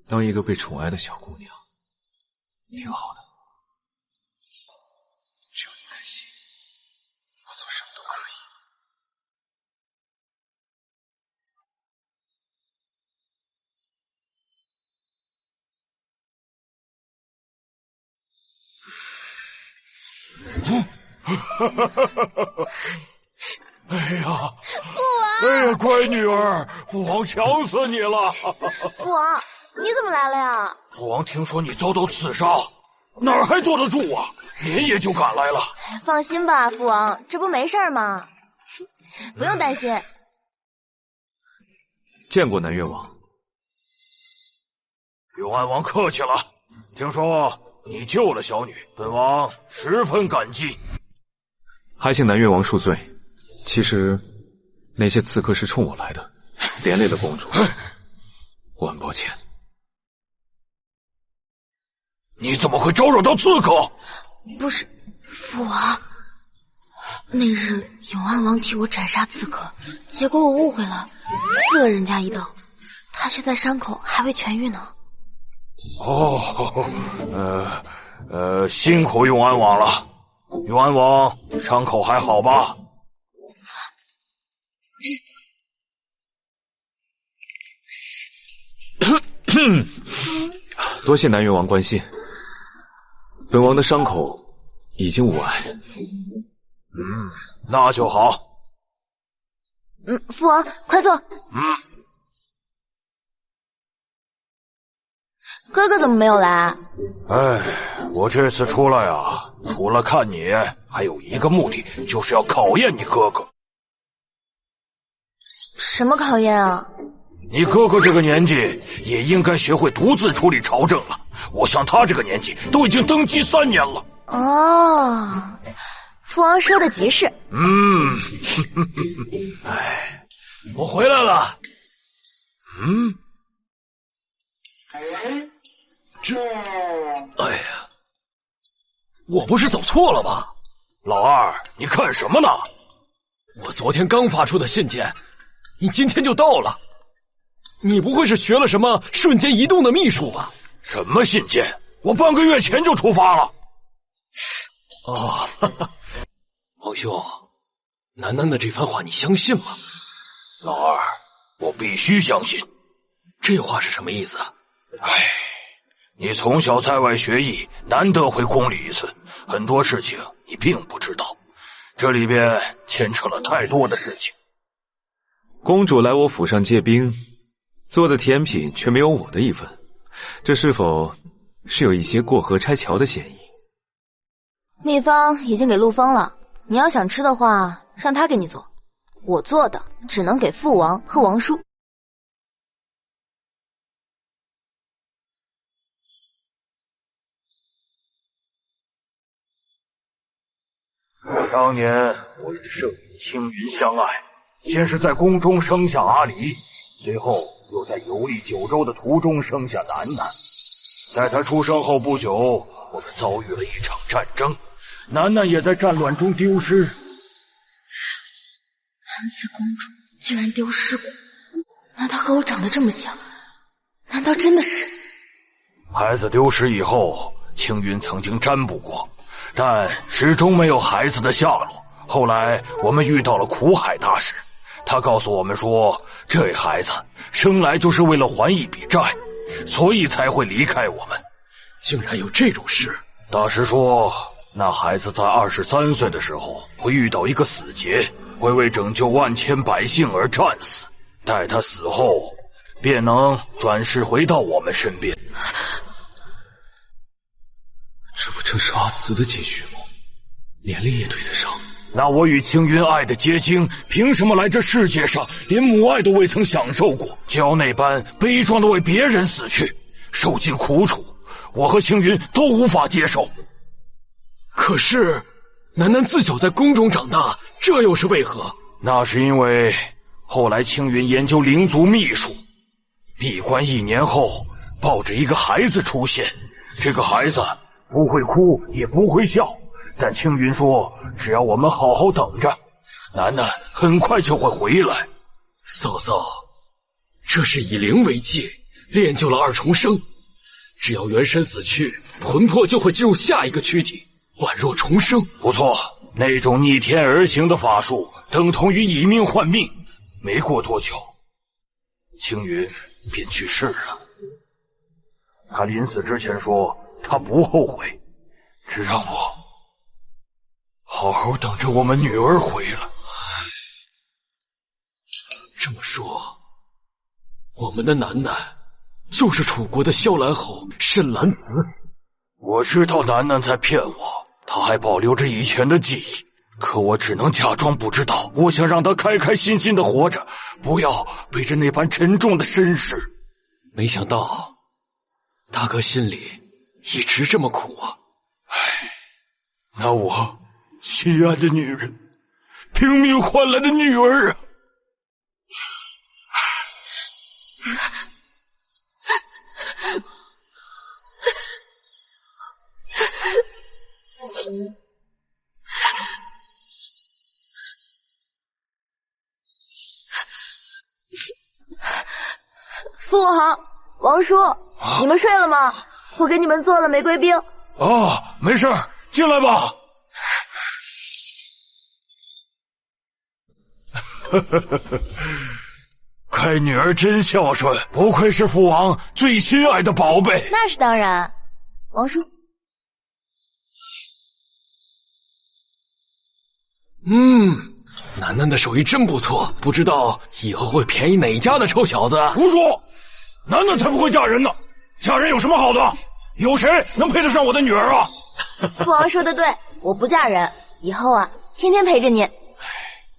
当一个被宠爱的小姑娘，挺好的。只要你开心，我做什么都可以。哎呀，哎呀，乖女儿，父王想死你了！父王，你怎么来了呀？父王听说你遭到刺杀，哪儿还坐得住啊？连夜就赶来了。放心吧，父王，这不没事吗？不用担心。见过南越王。永安王客气了，听说你救了小女，本王十分感激。还请南越王恕罪。其实那些刺客是冲我来的，连累了公主，我很抱歉。你怎么会招惹到刺客？不是，父王，那日永安王替我斩杀刺客，结果我误会了，刺了人家一刀，他现在伤口还未痊愈呢。辛苦永安王了。永安王伤口还好吧？多谢南越王关心，本王的伤口已经无碍。那就好。父王，快坐。哥哥怎么没有来？我这次出来啊，除了看你，还有一个目的，就是要考验你哥哥。什么考验啊？你哥哥这个年纪，也应该学会独自处理朝政了。我像他这个年纪，都已经登基3年了。哦，父王说的极是。我回来了。哎呀，我不是走错了吧？老二，你看什么呢？我昨天刚发出的信件，你今天就到了。你不会是学了什么瞬间移动的秘术吧？什么信件？我半个月前就出发了。哦，王兄，楠楠的这番话你相信吗？老二，我必须相信。这话是什么意思？你从小在外学艺，难得回宫里一次，很多事情你并不知道，这里边牵扯了太多的事情。公主来我府上借兵，做的甜品却没有我的一份，这是否是有一些过河拆桥的嫌疑？秘方已经给陆枫了，你要想吃的话，让他给你做。我做的只能给父王和王叔。当年我与圣女青云相爱，先是在宫中生下阿离，随后又在游历九州的途中生下楠楠。在她出生后不久，我们遭遇了一场战争，楠楠也在战乱中丢失。男子公主居然丢失过，难道和我长得这么像？难道真的是？孩子丢失以后，青云曾经占卜过，但始终没有孩子的下落。后来我们遇到了苦海大师，他告诉我们说，这孩子生来就是为了还一笔债，所以才会离开我们。竟然有这种事！大师说，那孩子在23岁的时候会遇到一个死劫，会为拯救万千百姓而战死，待他死后便能转世回到我们身边。这不正是阿慈的结局吗？年龄也对得上。那我与青云爱的结晶，凭什么来这世界上连母爱都未曾享受过，就要那般悲壮的为别人死去，受尽苦楚？我和青云都无法接受。可是楠楠自小在宫中长大，这又是为何？那是因为后来青云研究灵族秘术，闭关1年后，抱着一个孩子出现。这个孩子不会哭也不会笑，但青云说，只要我们好好等着，楠楠很快就会回来。嫂嫂，这是以灵为界，练就了2重生，只要元神死去，魂魄就会进入下一个躯体，宛若重生。不错，那种逆天而行的法术等同于以命换命。没过多久，青云便去世了。他临死之前说，他不后悔，只让我好好等着我们女儿回来。这么说，我们的楠楠就是楚国的萧兰侯沈兰子。我知道楠楠在骗我，她还保留着以前的记忆，可我只能假装不知道。我想让她开开心心的活着，不要背着那般沉重的身世。没想到大哥心里一直这么苦啊！那我心爱的女人，拼命换来的女儿啊！父王、王叔，你们睡了吗？我给你们做了玫瑰冰，哦，没事，进来吧。乖女儿真孝顺，不愧是父王最心爱的宝贝。那是当然，王叔。楠楠的手艺真不错，不知道以后会便宜哪家的臭小子。胡说，楠楠才不会嫁人呢！嫁人有什么好的？有谁能配得上我的女儿啊？父王说的对，我不嫁人，以后啊，天天陪着你。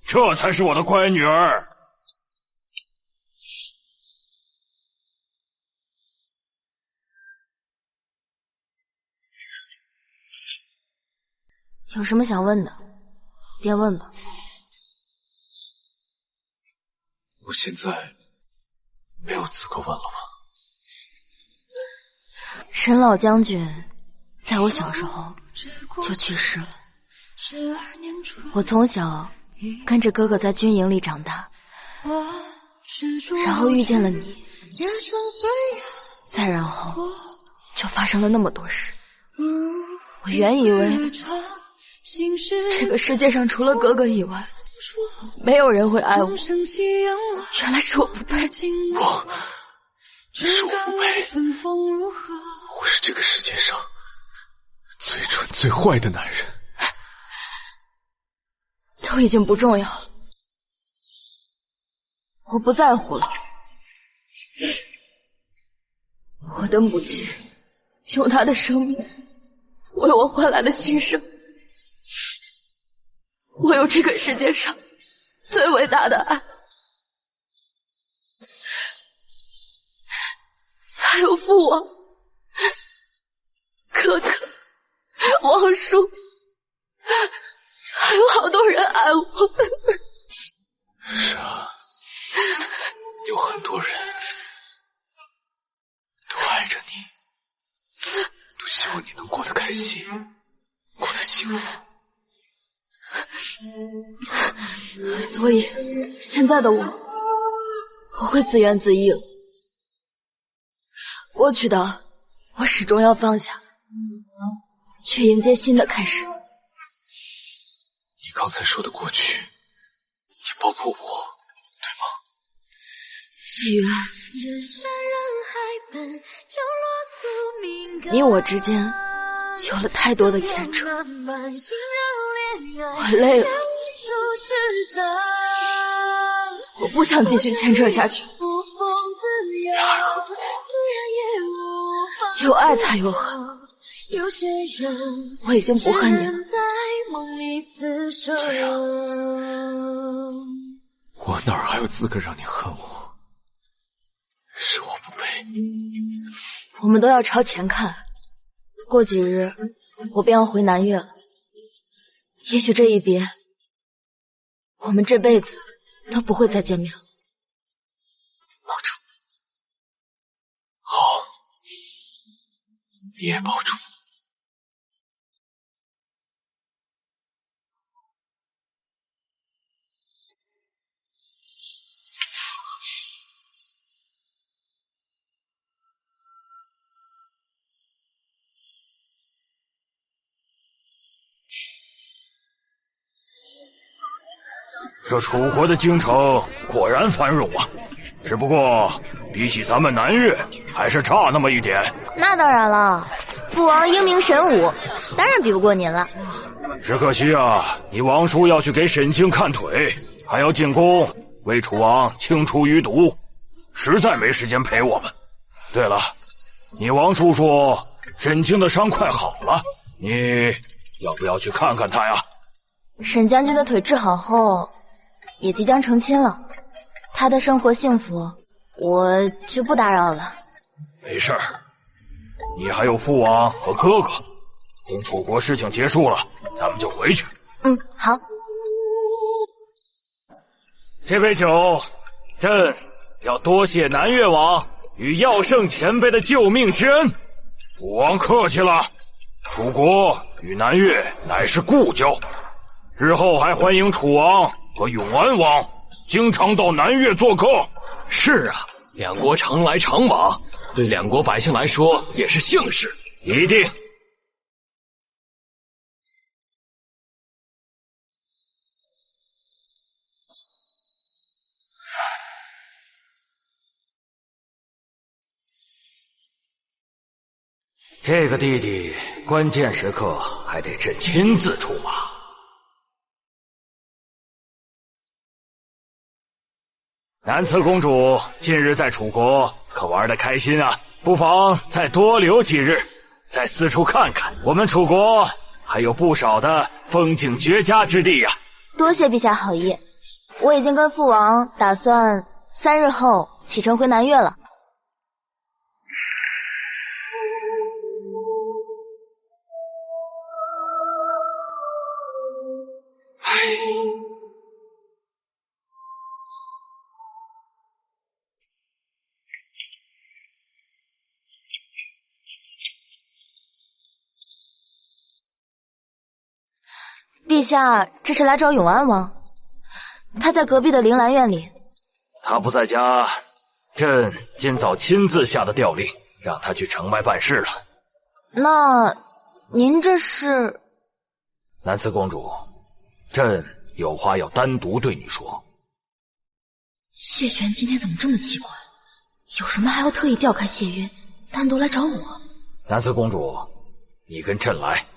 这才是我的乖女儿。有什么想问的，便问吧。我现在没有资格问了吗？沈老将军在我小时候就去世了，我从小跟着哥哥在军营里长大，然后遇见了你，再然后就发生了那么多事。我原以为这个世界上除了哥哥以外，没有人会爱我，原来是我不配。是我不配，我是这个世界上最蠢最坏的男人。都已经不重要了，我不在乎了。我的母亲用她的生命为我换来的新生，我有这个世界上最伟大的爱。还有父王、哥哥、王叔，还有好多人爱我。是啊，有很多人都爱着你，都希望你能过得开心，过得幸福。所以现在的我不会自怨自艾了。过去的我始终要放下，去迎接新的开始。你刚才说的过去，也包括我，对吗？细云，你我之间有了太多的牵扯，我累了，我不想继续牵扯下去。有爱才有恨，我已经不恨你了。这样，我哪还有资格让你恨我？是我不配。我们都要朝前看，过几日我便要回南岳了。也许这一别，我们这辈子都不会再见面了。保重。好，你也保重。这楚国的京城果然繁荣啊，只不过比起咱们南越还是差那么一点。那当然了，父王英明神武，当然比不过您了。只可惜啊，你王叔要去给沈清看腿，还要进宫为楚王清除余毒，实在没时间陪我们。对了，你王叔说沈清的伤快好了，你要不要去看看他呀？沈将军的腿治好后也即将成亲了，他的生活幸福我就不打扰了。没事儿，你还有父王和哥哥，等楚国事情结束了咱们就回去。好。这杯酒朕要多谢南越王与耀圣前辈的救命之恩，父王客气了。楚国与南越乃是故交，日后还欢迎楚王和永安王经常到南越做客。是啊，两国常来常往，对两国百姓来说也是幸事。一定。这个弟弟关键时刻还得朕亲自出马。南慈公主近日在楚国可玩得开心啊，不妨再多留几日，再四处看看。我们楚国还有不少的风景绝佳之地呀。多谢陛下好意，我已经跟父王打算3日后启程回南越了。陛下这是来找永安王，他在隔壁的铃兰院里。他不在家，朕今早亲自下的调令，让他去城外办事了。那您这是？南慈公主，朕有话要单独对你说。谢玄今天怎么这么奇怪？有什么还要特意调开谢渊，单独来找我？南慈公主，你跟朕来。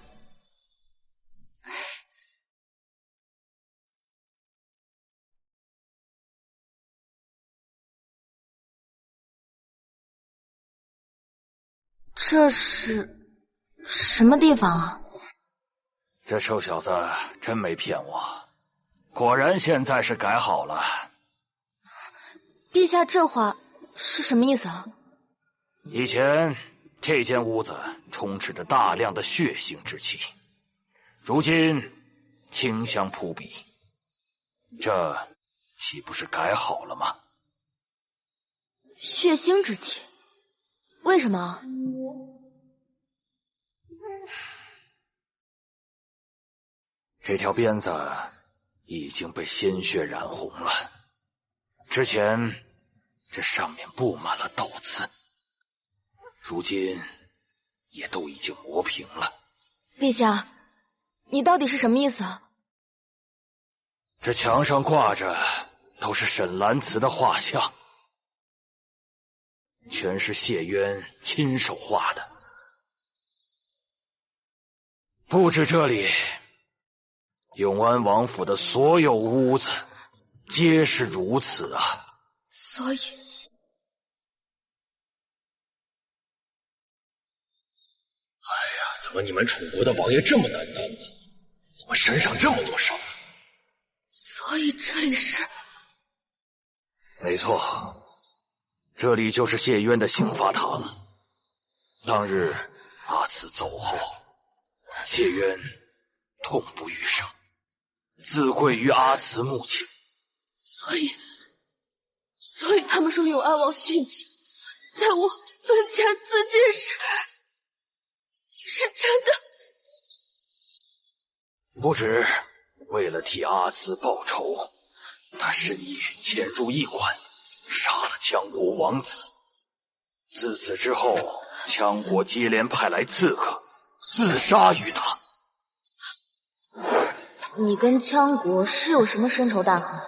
这是什么地方啊？这臭小子真没骗我，果然现在是改好了。陛下这话是什么意思啊？以前这间屋子充斥着大量的血腥之气，如今清香扑鼻，这岂不是改好了吗？血腥之气？为什么？这条鞭子已经被鲜血染红了，之前这上面布满了豆刺，如今也都已经磨平了。陛下，你到底是什么意思啊？这墙上挂着都是沈兰慈的画像，全是谢渊亲手画的。不止这里，永安王府的所有屋子皆是如此啊！所以，怎么你们楚国的王爷这么难当啊？怎么身上这么多伤？所以这里是？没错，这里就是谢渊的刑罚堂。当日阿慈走后，谢渊痛不欲生，自跪于阿慈墓前。所以他们说永安王殉情，在我坟前自尽是真的。不止为了替阿慈报仇，他深夜潜入驿馆，杀了羌国王子。自此之后，羌国接连派来刺客，厮杀于他。你跟羌国是有什么深仇大恨，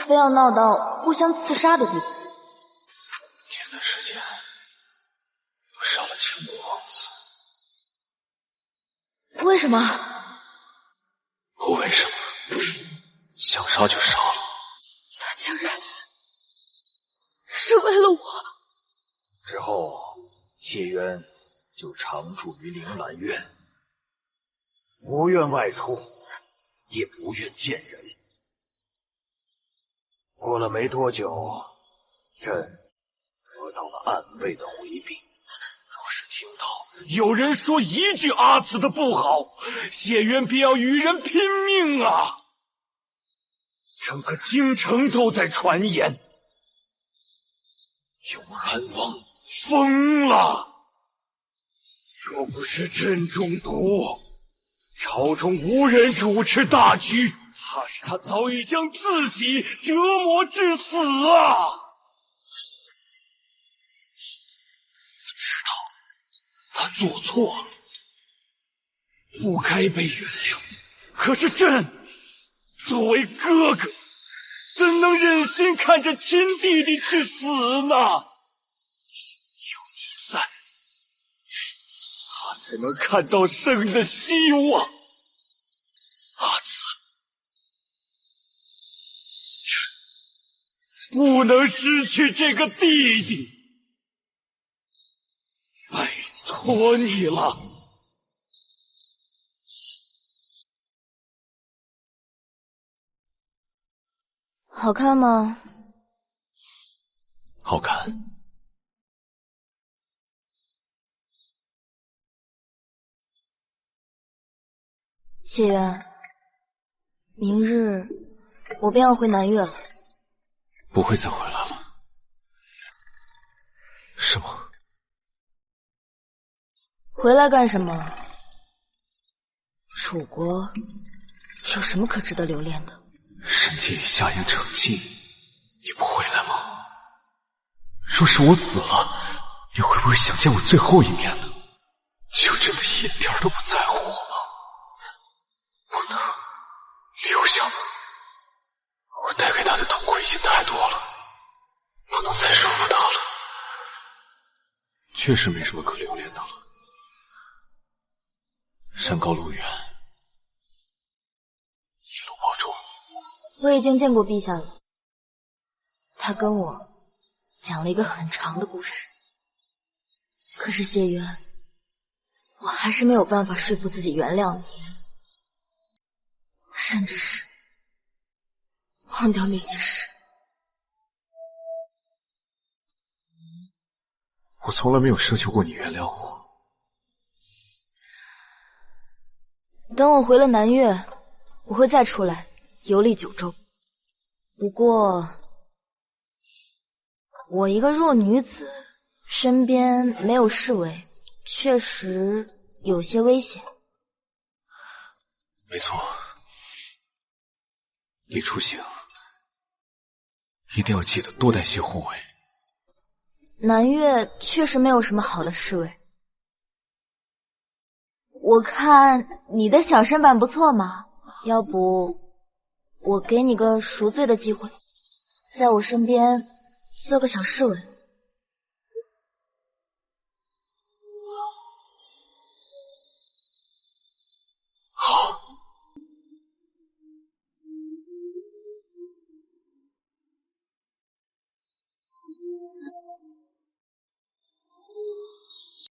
非要闹到互相刺杀的地步？前段时间我杀了羌国王子。为什么？不为什么，想杀就杀了。他竟然是为了我。之后，谢渊就常住于铃兰院，不愿外出，也不愿见人。过了没多久，朕得到了暗卫的回禀，若是听到有人说一句阿慈的不好，谢渊便要与人拼命啊！整个京城都在传言，永安王疯了。若不是朕中毒，朝中无人主持大局，怕是他早已将自己折磨致死啊！我知道他做错了，不该被原谅。可是朕作为哥哥，怎能忍心看着亲弟弟去死呢？有你在，才能看到生的希望。阿紫，不能失去这个弟弟，拜托你了。好看吗？好看。谢渊，明日我便要回南岳了。不会再回来了，是吗？回来干什么？楚国有什么可值得留恋的？申界与夏阳成亲，你不回来吗？若是我死了，你会不会想见我最后一面呢？就真的一点都不在乎我吗？不能留下吗？我带给他的痛苦已经太多了，不能再束缚他了。确实没什么可留恋的了。山高路远，一路保重。我已经见过陛下了，他跟我讲了一个很长的故事。可是谢渊，我还是没有办法说服自己原谅你，甚至是忘掉那些事。我从来没有奢求过你原谅我。等我回了南岳，我会再出来游历九州。不过，我一个弱女子，身边没有侍卫，确实有些危险。没错，你出行一定要记得多带些护卫。南岳确实没有什么好的侍卫。我看你的小身板不错嘛，要不我给你个赎罪的机会，在我身边做个小侍卫。